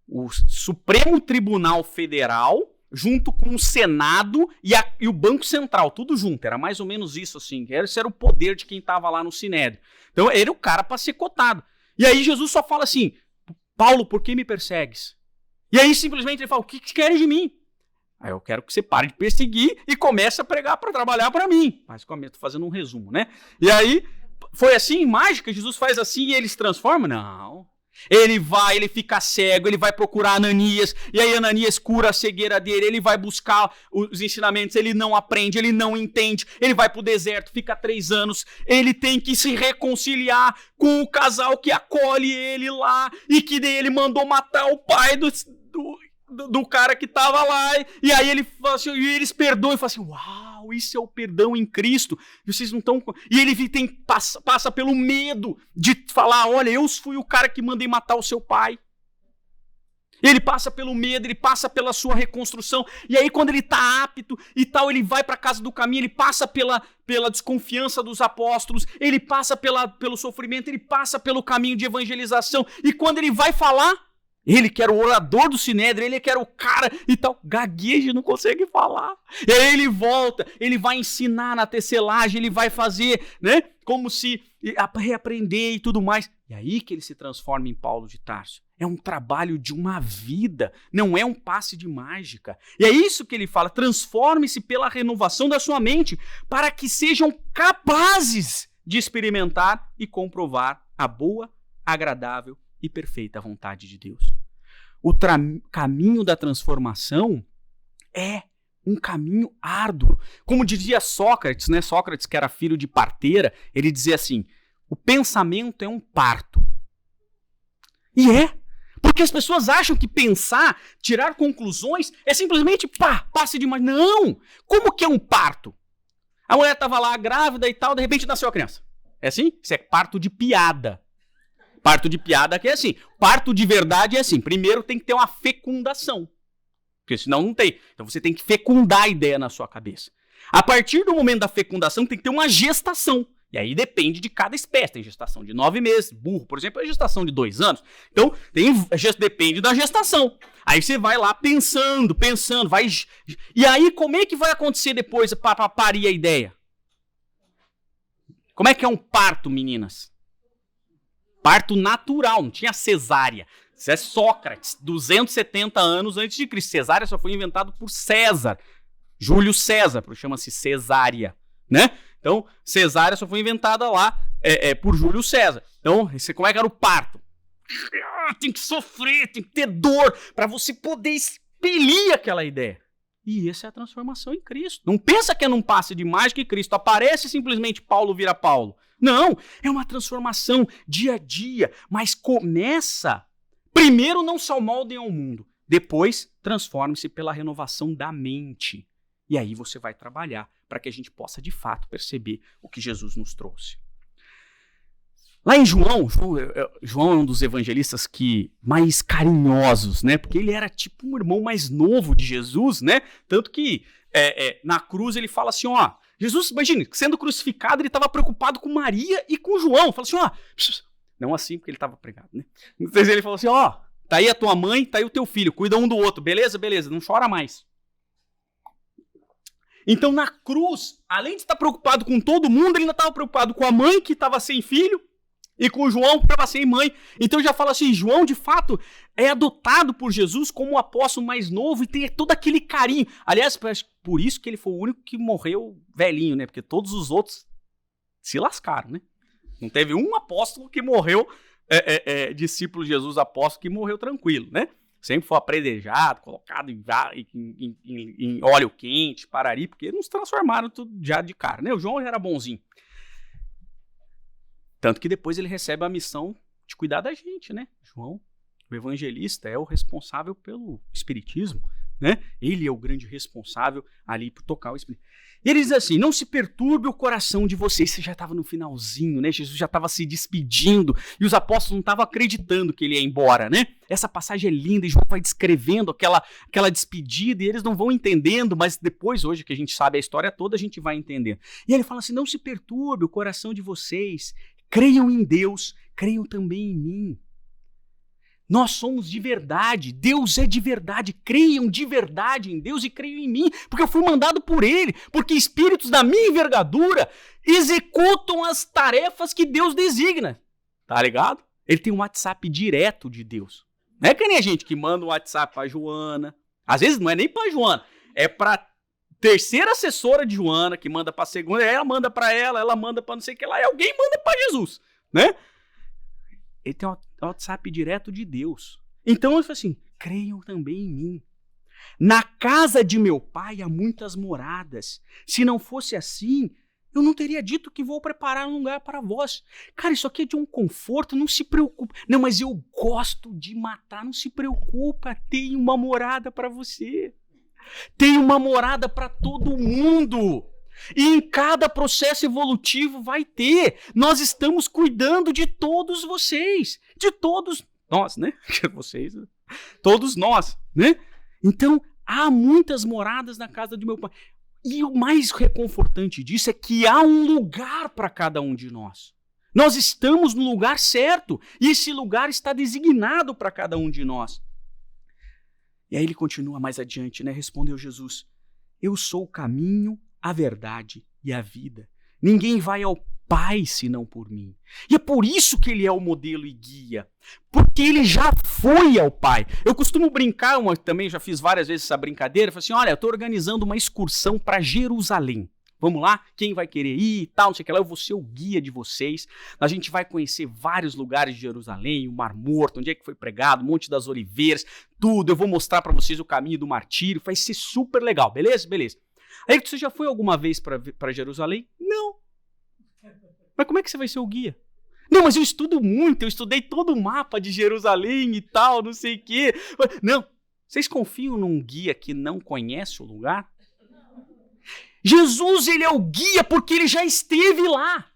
o Supremo Tribunal Federal junto com o Senado e o Banco Central, tudo junto. Era mais ou menos isso, assim. Esse era o poder de quem estava lá no Sinédrio. Então, ele era o cara para ser cotado. E aí Jesus só fala assim: Paulo, por que me persegues? E aí simplesmente ele fala: o que queres de mim? Aí eu quero que você pare de perseguir e comece a pregar para trabalhar para mim. Mas estou fazendo um resumo, né? E aí foi assim, mágica? Jesus faz assim e ele se transforma? Não. Ele vai, ele fica cego, ele vai procurar Ananias, e aí Ananias cura a cegueira dele, ele vai buscar os ensinamentos, ele não aprende, ele não entende, ele vai pro deserto, fica 3 anos, ele tem que se reconciliar com o casal que acolhe ele lá, e que daí ele mandou matar o pai do cara que tava lá, e aí ele fala assim, e eles perdoam, e fala assim, uau, isso é o perdão em Cristo, e vocês não estão... E ele passa pelo medo de falar, olha, eu fui o cara que mandei matar o seu pai. Ele passa pelo medo, ele passa pela sua reconstrução, e aí quando ele tá apto e tal, ele vai para a casa do caminho, ele passa pela desconfiança dos apóstolos, ele passa pelo sofrimento, ele passa pelo caminho de evangelização, e quando ele vai falar, ele que era o orador do Sinédrio, ele que era o cara e tal, gagueja, não consegue falar. E aí ele volta, ele vai ensinar na tecelagem, ele vai fazer, né, como se reaprender e tudo mais. E aí que ele se transforma em Paulo de Tarso. É um trabalho de uma vida, não é um passe de mágica. E é isso que ele fala, transforme-se pela renovação da sua mente, para que sejam capazes de experimentar e comprovar a boa, agradável e perfeita vontade de Deus. O caminho da transformação é um caminho árduo. Como dizia Sócrates, né? Sócrates, que era filho de parteira, ele dizia assim, o pensamento é um parto. E é. Porque as pessoas acham que pensar, tirar conclusões, é simplesmente, passe de mais. Não! Como que é um parto? A mulher estava lá grávida e tal, de repente nasceu a criança. É assim? Isso é parto de piada. Parto de piada que é assim. Parto de verdade é assim. Primeiro tem que ter uma fecundação. Porque senão não tem. Então você tem que fecundar a ideia na sua cabeça. A partir do momento da fecundação tem que ter uma gestação. E aí depende de cada espécie. Tem gestação de 9 meses. Burro, por exemplo, é gestação de 2 anos. Então depende da gestação. Aí você vai lá pensando, vai... E aí como é que vai acontecer depois para parir a ideia? Como é que é um parto, meninas? Parto natural, não tinha cesárea. Isso é Sócrates, 270 anos antes de Cristo. Cesárea só foi inventado por César. Júlio César, chama-se cesárea, né? Então, cesárea só foi inventada lá por Júlio César. Então, como é que era o parto? Tem que sofrer, tem que ter dor para você poder expelir aquela ideia. E essa é a transformação em Cristo. Não pensa que é num passe de mágica que Cristo aparece e simplesmente Paulo vira Paulo. Não, é uma transformação dia a dia, mas começa, primeiro não se amoldem ao mundo, depois transforme-se pela renovação da mente. E aí você vai trabalhar para que a gente possa de fato perceber o que Jesus nos trouxe. Lá em João é um dos evangelistas mais carinhosos, né? Porque ele era tipo um irmão mais novo de Jesus, né? Tanto que na cruz ele fala assim, ó, Jesus, imagine, sendo crucificado, ele estava preocupado com Maria e com João. Fala assim, ó, não assim porque ele estava pregado, né? Então ele falou assim, ó, tá aí a tua mãe, tá aí o teu filho, cuida um do outro, beleza? Beleza, não chora mais. Então na cruz, além de estar preocupado com todo mundo, ele ainda estava preocupado com a mãe que estava sem filho, e com o João, que estava sem mãe. Então já fala assim, João, de fato, é adotado por Jesus como o apóstolo mais novo e tem todo aquele carinho. Aliás, por isso que ele foi o único que morreu velhinho, né? Porque todos os outros se lascaram, né? Não teve um apóstolo que morreu, discípulo de Jesus, apóstolo, que morreu tranquilo, né? Sempre foi apredejado, colocado em óleo quente, parari, porque não se transformaram tudo já de cara, né? O João era bonzinho. Tanto que depois ele recebe a missão de cuidar da gente, né? João, o evangelista, é o responsável pelo espiritismo, né? Ele é o grande responsável ali por tocar o espiritismo. E ele diz assim, não se perturbe o coração de vocês. Você já estava no finalzinho, né? Jesus já estava se despedindo e os apóstolos não estavam acreditando que ele ia embora, né? Essa passagem é linda e João vai descrevendo aquela despedida e eles não vão entendendo, mas depois, hoje que a gente sabe a história toda, a gente vai entendendo. E ele fala assim, não se perturbe o coração de vocês. Creiam em Deus, creiam também em mim. Nós somos de verdade, Deus é de verdade, creiam de verdade em Deus e creiam em mim, porque eu fui mandado por Ele, porque espíritos da minha envergadura executam as tarefas que Deus designa. Tá ligado? Ele tem um WhatsApp direto de Deus. Não é que nem a gente que manda um WhatsApp pra Joana, às vezes não é nem pra Joana, é pra terceira assessora de Joana, que manda para a segunda, ela manda para ela manda para não sei o que lá, e alguém manda para Jesus, né? Ele tem um WhatsApp direto de Deus. Então ele fala assim, creiam também em mim. Na casa de meu pai há muitas moradas. Se não fosse assim, eu não teria dito que vou preparar um lugar para vós. Cara, isso aqui é de um conforto, não se preocupe. Não, mas eu gosto de matar, não se preocupa, tem uma morada para você. Tem uma morada para todo mundo. E em cada processo evolutivo vai ter. Nós estamos cuidando de todos vocês. De todos nós, né? Vocês, todos nós, né? Então, há muitas moradas na casa de meu pai. E o mais reconfortante disso é que há um lugar para cada um de nós. Nós estamos no lugar certo. E esse lugar está designado para cada um de nós. E aí ele continua mais adiante, né? Respondeu Jesus, eu sou o caminho, a verdade e a vida. Ninguém vai ao Pai senão por mim. E é por isso que ele é o modelo e guia. Porque ele já foi ao Pai. Eu costumo brincar, também já fiz várias vezes essa brincadeira, eu falo assim, olha, eu estou organizando uma excursão para Jerusalém. Vamos lá? Quem vai querer ir e tal, não sei o que lá, eu vou ser o guia de vocês. A gente vai conhecer vários lugares de Jerusalém, o Mar Morto, onde é que foi pregado, o Monte das Oliveiras, tudo. Eu vou mostrar para vocês o caminho do martírio, vai ser super legal, beleza? Beleza. Aí, você já foi alguma vez para Jerusalém? Não. Mas como é que você vai ser o guia? Não, mas eu estudo muito, eu estudei todo o mapa de Jerusalém e tal, não sei o quê. Não, vocês confiam num guia que não conhece o lugar? Jesus, ele é o guia porque ele já esteve lá.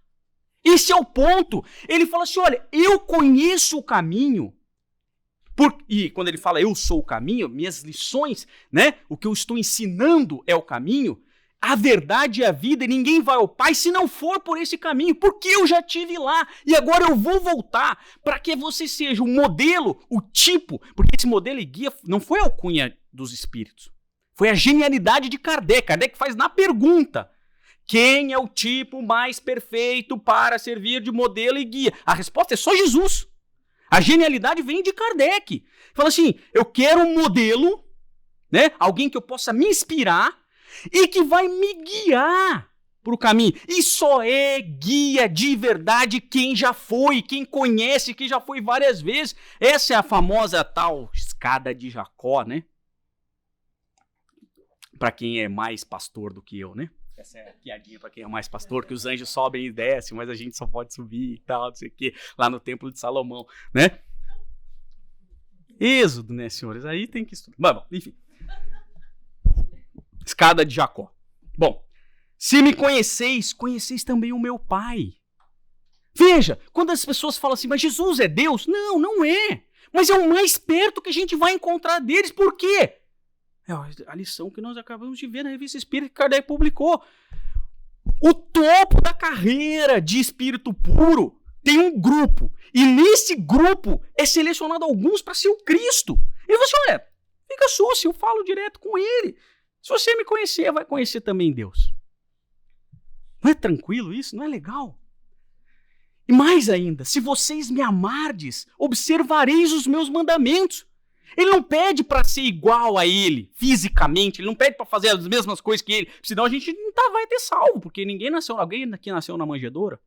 Esse é o ponto. Ele fala assim, olha, eu conheço o caminho. E quando ele fala eu sou o caminho, minhas lições, né? O que eu estou ensinando é o caminho. A verdade e a vida, e ninguém vai ao Pai se não for por esse caminho, porque eu já estive lá, e agora eu vou voltar, para que você seja o modelo, o tipo, porque esse modelo e guia não foi a alcunha dos espíritos, foi a genialidade de Kardec. Kardec faz na pergunta, quem é o tipo mais perfeito para servir de modelo e guia? A resposta é só Jesus. A genialidade vem de Kardec. Fala assim, eu quero um modelo, né? Alguém que eu possa me inspirar, e que vai me guiar para o caminho. E só é guia de verdade quem já foi, quem conhece, quem já foi várias vezes. Essa é a famosa tal escada de Jacó, né? Para quem é mais pastor do que eu, né? Essa é a piadinha para quem é mais pastor, que os anjos sobem e descem, mas a gente só pode subir e tal, não sei o quê, lá no Templo de Salomão, né? Êxodo, né, senhores? Aí tem que estudar. Bom, enfim. Escada de Jacó. Bom, se me conheceis, conheceis também o meu Pai. Veja, quando as pessoas falam assim, mas Jesus é Deus? Não, não é. Mas é o mais perto que a gente vai encontrar deles. Por quê? É a lição que nós acabamos de ver na Revista Espírita que Kardec publicou. O topo da carreira de espírito puro tem um grupo. E nesse grupo é selecionado alguns para ser o Cristo. E você, olha, fica susto, eu falo direto com ele. Se você me conhecer, vai conhecer também Deus. Não é tranquilo isso? Não é legal? E mais ainda, se vocês me amardes, observareis os meus mandamentos. Ele não pede para ser igual a ele, fisicamente. Ele não pede para fazer as mesmas coisas que ele. Senão a gente não vai ter salvo, porque alguém aqui nasceu na manjedoura.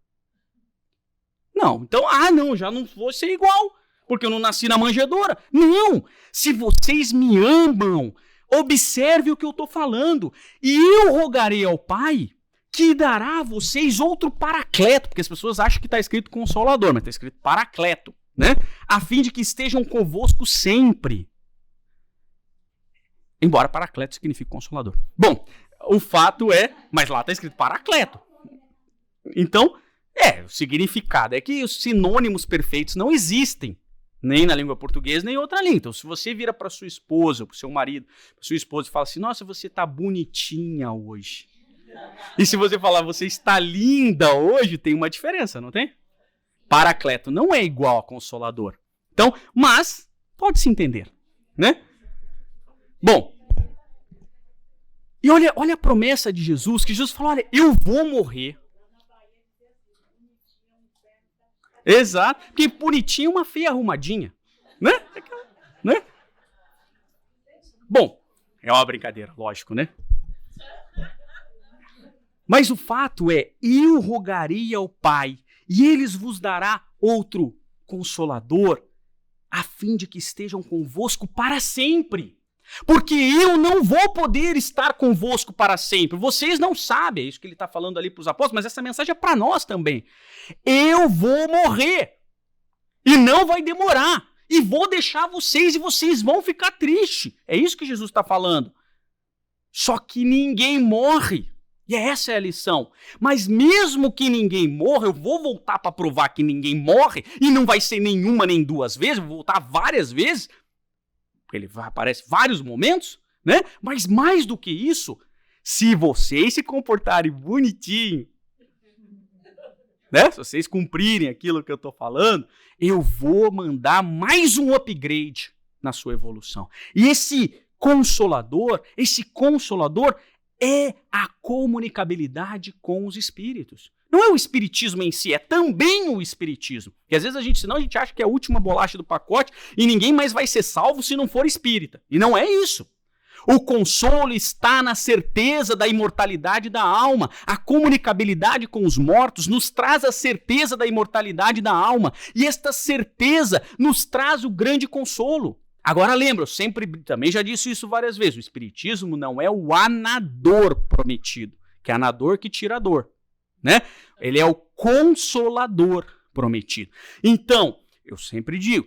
Não, então, não, já não vou ser igual, porque eu não nasci na manjedoura. Não, se vocês me amam, observe o que eu estou falando. E eu rogarei ao Pai que dará a vocês outro paracleto, porque as pessoas acham que está escrito consolador, mas está escrito paracleto, né? A fim de que estejam convosco sempre. Embora paracleto signifique consolador. Bom, o fato é, mas lá está escrito paracleto. Então, o significado é que os sinônimos perfeitos não existem. Nem na língua portuguesa, nem em outra língua. Então, se você vira para sua esposa, para o seu marido, para sua esposa e fala assim, nossa, você está bonitinha hoje. E se você falar, você está linda hoje, tem uma diferença, não tem? Paracleto não é igual a consolador. Então, mas pode-se entender, né? Bom, e olha a promessa de Jesus, que Jesus falou, olha, eu vou morrer. Exato, porque bonitinha é uma feia arrumadinha, né? Né? Bom, é uma brincadeira, lógico, né? Mas o fato é, eu rogarei ao Pai, e eles vos dará outro Consolador, a fim de que estejam convosco para sempre. Porque eu não vou poder estar convosco para sempre. Vocês não sabem, é isso que ele está falando ali para os apóstolos, mas essa mensagem é para nós também. Eu vou morrer, e não vai demorar, e vou deixar vocês, e vocês vão ficar tristes. É isso que Jesus está falando. Só que ninguém morre. E essa é a lição. Mas mesmo que ninguém morra, eu vou voltar para provar que ninguém morre, e não vai ser nenhuma nem duas vezes, vou voltar várias vezes, porque ele aparece vários momentos, né? Mas mais do que isso, se vocês se comportarem bonitinho, né? Se vocês cumprirem aquilo que eu estou falando, eu vou mandar mais um upgrade na sua evolução. E esse consolador é a comunicabilidade com os espíritos. Não é o espiritismo em si, é também o espiritismo. E às vezes senão a gente acha que é a última bolacha do pacote e ninguém mais vai ser salvo se não for espírita. E não é isso. O consolo está na certeza da imortalidade da alma. A comunicabilidade com os mortos nos traz a certeza da imortalidade da alma. E esta certeza nos traz o grande consolo. Agora lembra, eu sempre também já disse isso várias vezes, o espiritismo não é o anador prometido, que é anador que tira a dor, né? Ele é o consolador prometido. Então, eu sempre digo,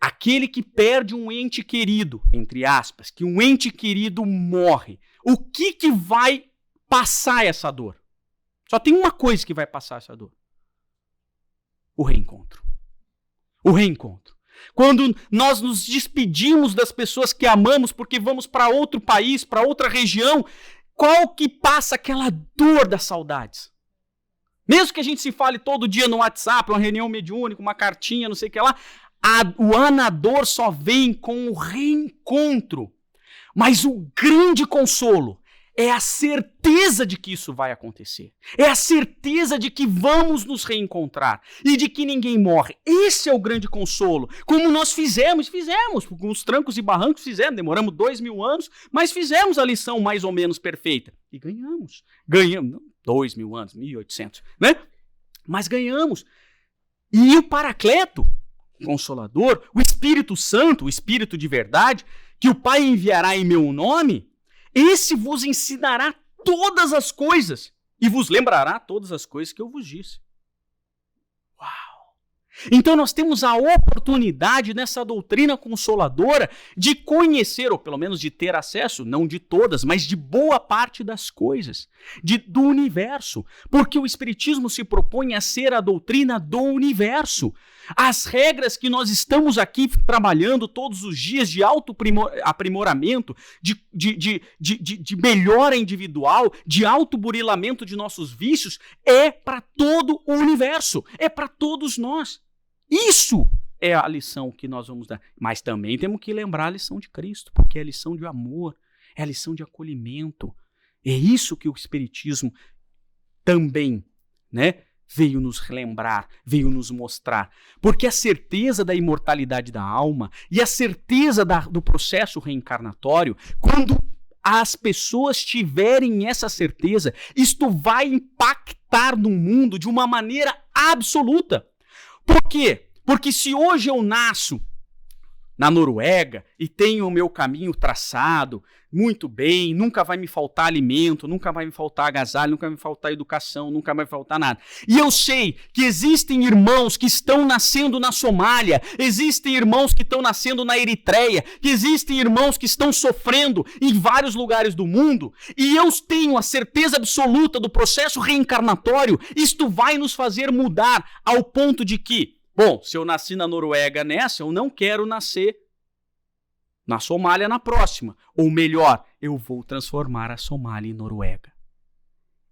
aquele que perde um ente querido, entre aspas, que um ente querido morre, o que vai passar essa dor? Só tem uma coisa que vai passar essa dor. O reencontro. O reencontro. Quando nós nos despedimos das pessoas que amamos porque vamos para outro país, para outra região, qual que passa aquela dor das saudades? Mesmo que a gente se fale todo dia no WhatsApp, uma reunião mediúnica, uma cartinha, não sei o que lá, o anador só vem com o reencontro. Mas o grande consolo é a certeza de que isso vai acontecer. É a certeza de que vamos nos reencontrar e de que ninguém morre. Esse é o grande consolo. Como nós fizemos, com os trancos e barrancos demoramos 2000 anos, mas fizemos a lição mais ou menos perfeita. E ganhamos, 2000 anos, 1800, né? Mas ganhamos. E o Paracleto, o Consolador, o Espírito Santo, o Espírito de verdade, que o Pai enviará em meu nome, esse vos ensinará todas as coisas e vos lembrará todas as coisas que eu vos disse. Uau! Então nós temos a oportunidade nessa doutrina consoladora de conhecer, ou pelo menos de ter acesso, não de todas, mas de boa parte das coisas, do universo. Porque o Espiritismo se propõe a ser a doutrina do universo. As regras que nós estamos aqui trabalhando todos os dias de auto-aprimoramento, de melhora individual, de auto-burilamento de nossos vícios, é para todo o universo, é para todos nós. Isso é a lição que nós vamos dar. Mas também temos que lembrar a lição de Cristo, porque é a lição de amor, é a lição de acolhimento. É isso que o Espiritismo também, né, veio nos relembrar, veio nos mostrar. Porque a certeza da imortalidade da alma e a certeza do processo reencarnatório, quando as pessoas tiverem essa certeza, isto vai impactar no mundo de uma maneira absoluta. Por quê? Porque se hoje eu nasço na Noruega e tenho o meu caminho traçado muito bem, nunca vai me faltar alimento, nunca vai me faltar agasalho, nunca vai me faltar educação, nunca vai me faltar nada. E eu sei que existem irmãos que estão nascendo na Somália, existem irmãos que estão nascendo na Eritreia, que existem irmãos que estão sofrendo em vários lugares do mundo, e eu tenho a certeza absoluta do processo reencarnatório. Isto vai nos fazer mudar ao ponto de que, bom, se eu nasci na Noruega nessa, eu não quero nascer na Somália na próxima. Ou melhor, eu vou transformar a Somália em Noruega.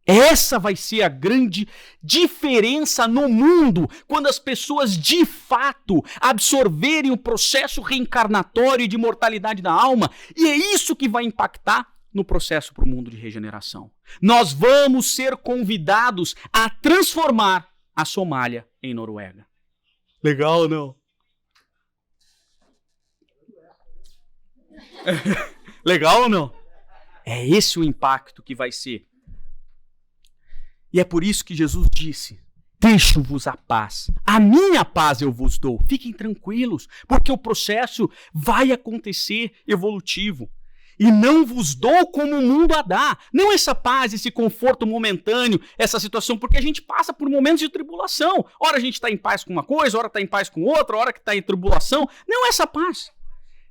Essa vai ser a grande diferença no mundo, quando as pessoas de fato absorverem o processo reencarnatório e de mortalidade da alma. E é isso que vai impactar no processo para o mundo de regeneração. Nós vamos ser convidados a transformar a Somália em Noruega. Legal ou não? Legal ou não? É esse o impacto que vai ser. E é por isso que Jesus disse: deixo-vos a paz, a minha paz eu vos dou. Fiquem tranquilos, porque o processo vai acontecer evolutivo. E não vos dou como o mundo a dá. Não essa paz, esse conforto momentâneo, essa situação, porque a gente passa por momentos de tribulação. Ora a gente está em paz com uma coisa, ora está em paz com outra, ora que está em tribulação. Não essa paz.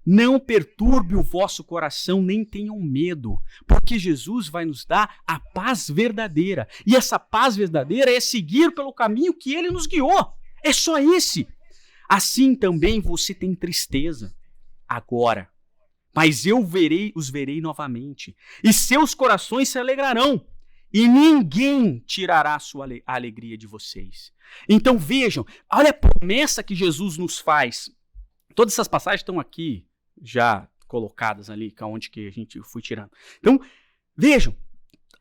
Não perturbe o vosso coração, nem tenham medo, porque Jesus vai nos dar a paz verdadeira. E essa paz verdadeira é seguir pelo caminho que Ele nos guiou. É só esse. Assim também você tem tristeza agora, mas eu os verei novamente, e seus corações se alegrarão, e ninguém tirará a alegria de vocês. Então vejam, olha a promessa que Jesus nos faz. Todas essas passagens estão aqui, já colocadas ali, onde que a gente foi tirando. Então, vejam,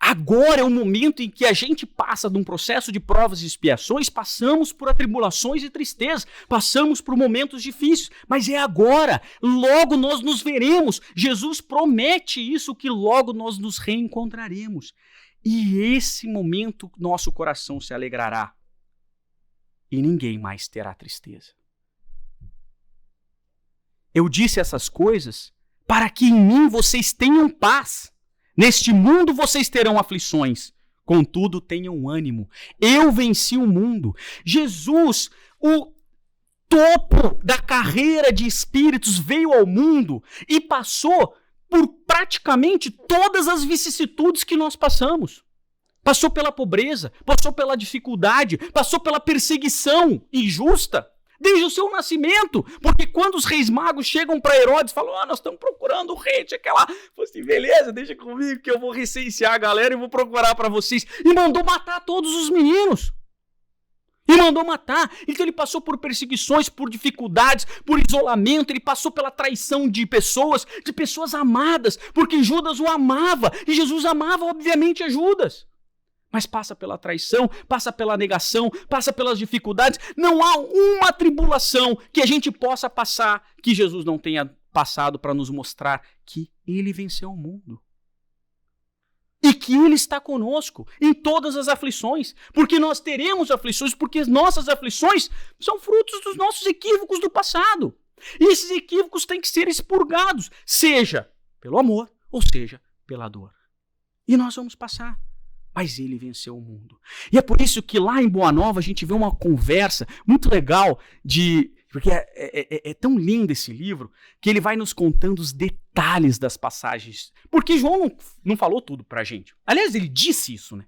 agora é o momento em que a gente passa de um processo de provas e expiações, passamos por atribulações e tristezas, passamos por momentos difíceis, mas é agora, logo nós nos veremos. Jesus promete isso, que logo nós nos reencontraremos. E esse momento nosso coração se alegrará e ninguém mais terá tristeza. Eu disse essas coisas para que em mim vocês tenham paz. Neste mundo vocês terão aflições, contudo tenham ânimo. Eu venci o mundo. Jesus, o topo da carreira de espíritos, veio ao mundo e passou por praticamente todas as vicissitudes que nós passamos. Passou pela pobreza, passou pela dificuldade, passou pela perseguição injusta. Desde o seu nascimento, porque quando os reis magos chegam para Herodes, falam, nós estamos procurando o rei, tinha aquela, assim, beleza, deixa comigo que eu vou recensear a galera e vou procurar para vocês, e mandou matar todos os meninos, e mandou matar. Então ele passou por perseguições, por dificuldades, por isolamento, ele passou pela traição de pessoas amadas, porque Judas o amava, e Jesus amava obviamente a Judas. Mas passa pela traição, passa pela negação, passa pelas dificuldades. Não há uma tribulação que a gente possa passar que Jesus não tenha passado para nos mostrar que Ele venceu o mundo. E que Ele está conosco em todas as aflições. Porque nós teremos aflições, porque as nossas aflições são frutos dos nossos equívocos do passado. E esses equívocos têm que ser expurgados, seja pelo amor ou seja pela dor. E nós vamos passar. Mas ele venceu o mundo. E é por isso que lá em Boa Nova a gente vê uma conversa muito legal porque é tão lindo esse livro que ele vai nos contando os detalhes das passagens. Porque João não falou tudo pra gente. Aliás, ele disse isso, né?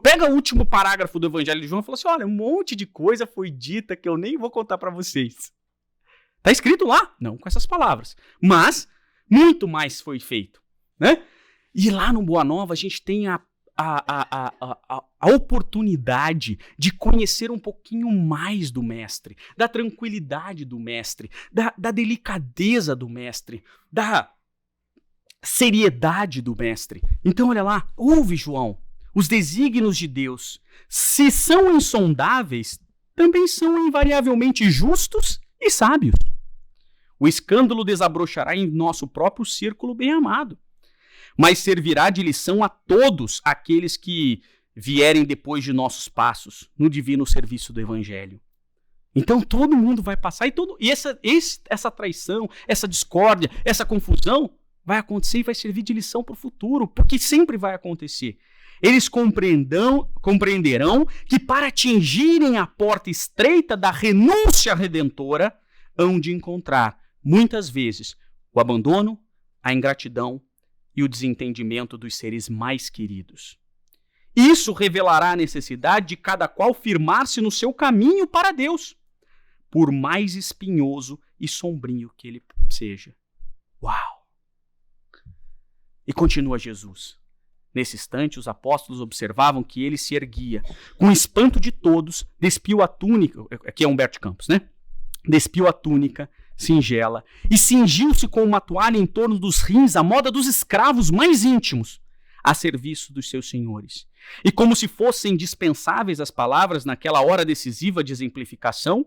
Pega o último parágrafo do Evangelho de João e fala assim, olha, um monte de coisa foi dita que eu nem vou contar pra vocês. Tá escrito lá? Não com essas palavras. Mas muito mais foi feito, né? E lá no Boa Nova a gente tem a oportunidade de conhecer um pouquinho mais do Mestre, da tranquilidade do Mestre, da delicadeza do Mestre, da seriedade do Mestre. Então, olha lá, ouve, João, os desígnios de Deus, se são insondáveis, também são invariavelmente justos e sábios. O escândalo desabrochará em nosso próprio círculo bem-amado, mas servirá de lição a todos aqueles que vierem depois de nossos passos no divino serviço do Evangelho. Então todo mundo vai passar e essa traição, essa discórdia, essa confusão vai acontecer e vai servir de lição para o futuro, porque sempre vai acontecer. Eles compreenderão que para atingirem a porta estreita da renúncia redentora, hão de encontrar, muitas vezes, o abandono, a ingratidão e o desentendimento dos seres mais queridos. Isso revelará a necessidade de cada qual firmar-se no seu caminho para Deus, por mais espinhoso e sombrio que ele seja. Uau! E continua Jesus. Nesse instante, os apóstolos observavam que ele se erguia. Com espanto de todos, despiu a túnica, aqui é Humberto Campos, né? Despiu a túnica singela e cingiu-se com uma toalha em torno dos rins, à moda dos escravos mais íntimos, a serviço dos seus senhores. E como se fossem dispensáveis as palavras naquela hora decisiva de exemplificação,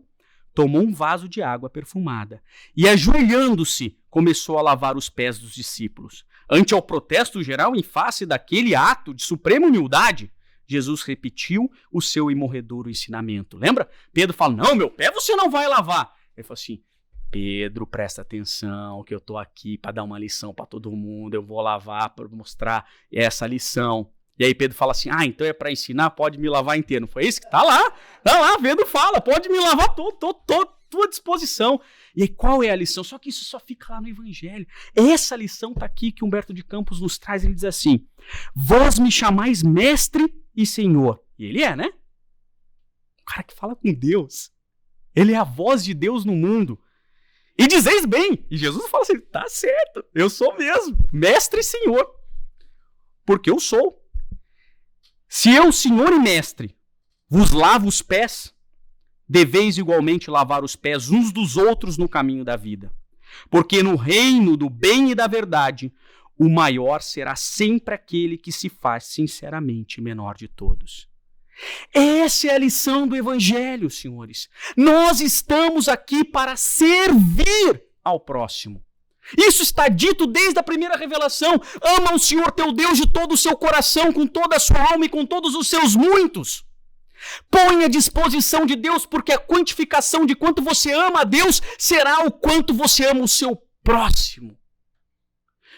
tomou um vaso de água perfumada e, ajoelhando-se, começou a lavar os pés dos discípulos. Ante ao protesto geral em face daquele ato de suprema humildade, Jesus repetiu o seu imorredouro ensinamento. Lembra? Pedro fala, não, meu pé você não vai lavar. Ele falou assim, Pedro, presta atenção que eu estou aqui para dar uma lição para todo mundo, eu vou lavar para mostrar essa lição. E aí Pedro fala assim, então é para ensinar, pode me lavar inteiro. Não foi isso que tá lá, Pedro fala, pode me lavar todo, tua disposição. E aí qual é a lição? Só que isso só fica lá no Evangelho. Essa lição tá aqui que Humberto de Campos nos traz, ele diz assim, vós me chamais mestre e senhor. E ele é, né? O cara que fala com Deus. Ele é a voz de Deus no mundo. E dizeis bem. E Jesus fala assim, tá certo, eu sou mesmo, mestre e senhor. Porque eu sou. Se eu, senhor e mestre, vos lavo os pés, deveis igualmente lavar os pés uns dos outros no caminho da vida. Porque no reino do bem e da verdade, o maior será sempre aquele que se faz sinceramente menor de todos. Essa é a lição do Evangelho, senhores. Nós estamos aqui para servir ao próximo. Isso está dito desde a primeira revelação. Ama o Senhor teu Deus de todo o seu coração, com toda a sua alma e com todos os seus muitos. Põe à disposição de Deus, porque a quantificação de quanto você ama a Deus será o quanto você ama o seu próximo.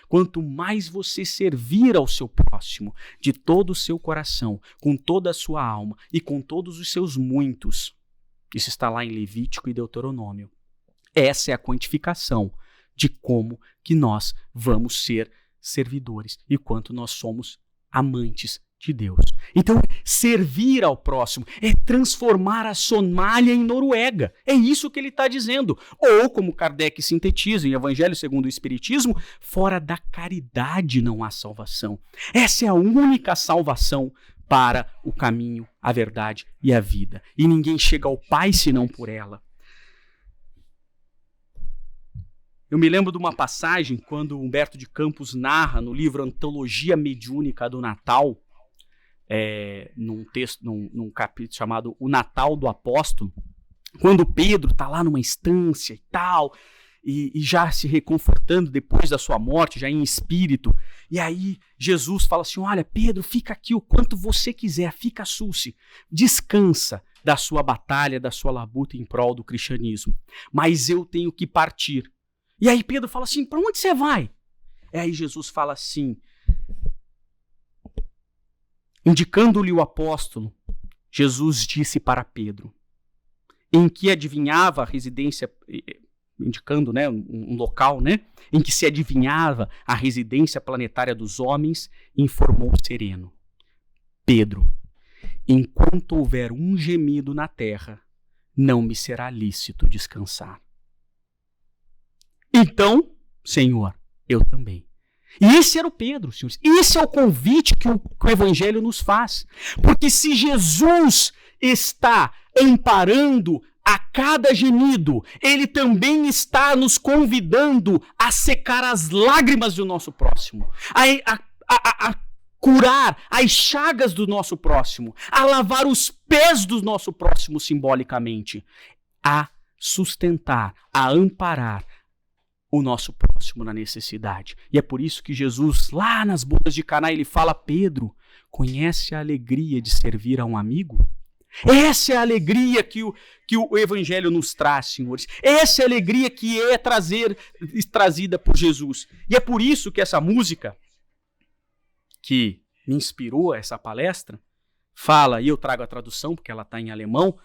Quanto mais você servir ao seu próximo de todo o seu coração, com toda a sua alma e com todos os seus muitos, isso está lá em Levítico e Deuteronômio, essa é a quantificação de como que nós vamos ser servidores e quanto nós somos amantes de Deus. Então, servir ao próximo é transformar a Somália em Noruega. É isso que ele está dizendo. Ou, como Kardec sintetiza em Evangelho segundo o Espiritismo, fora da caridade não há salvação. Essa é a única salvação para o caminho, a verdade e a vida. E ninguém chega ao Pai senão por ela. Eu me lembro de uma passagem quando Humberto de Campos narra no livro Antologia Mediúnica do Natal, num capítulo chamado O Natal do Apóstolo, quando Pedro está lá numa estância e tal, e já se reconfortando depois da sua morte, já em espírito, e aí Jesus fala assim, olha Pedro, fica aqui o quanto você quiser, fica suce, descansa da sua batalha, da sua labuta em prol do cristianismo, mas eu tenho que partir. E aí Pedro fala assim, para onde você vai? E aí Jesus fala assim, indicando-lhe o apóstolo, Jesus disse para Pedro, em que adivinhava a residência, indicando, né, um local, né, em que se adivinhava a residência planetária dos homens, informou sereno, Pedro, enquanto houver um gemido na terra, não me será lícito descansar. Então, Senhor, eu também. E esse era o Pedro, senhores. Esse é o convite que o Evangelho nos faz. Porque se Jesus está amparando a cada gemido, ele também está nos convidando a secar as lágrimas do nosso próximo, a curar as chagas do nosso próximo, a lavar os pés do nosso próximo simbolicamente, a sustentar, a amparar o nosso próximo na necessidade. E é por isso que Jesus, lá nas bodas de Caná, ele fala, Pedro, conhece a alegria de servir a um amigo? Essa é a alegria que o Evangelho nos traz, senhores. Essa é a alegria que é trazida por Jesus. E é por isso que essa música que me inspirou essa palestra, fala, e eu trago a tradução porque ela está em alemão,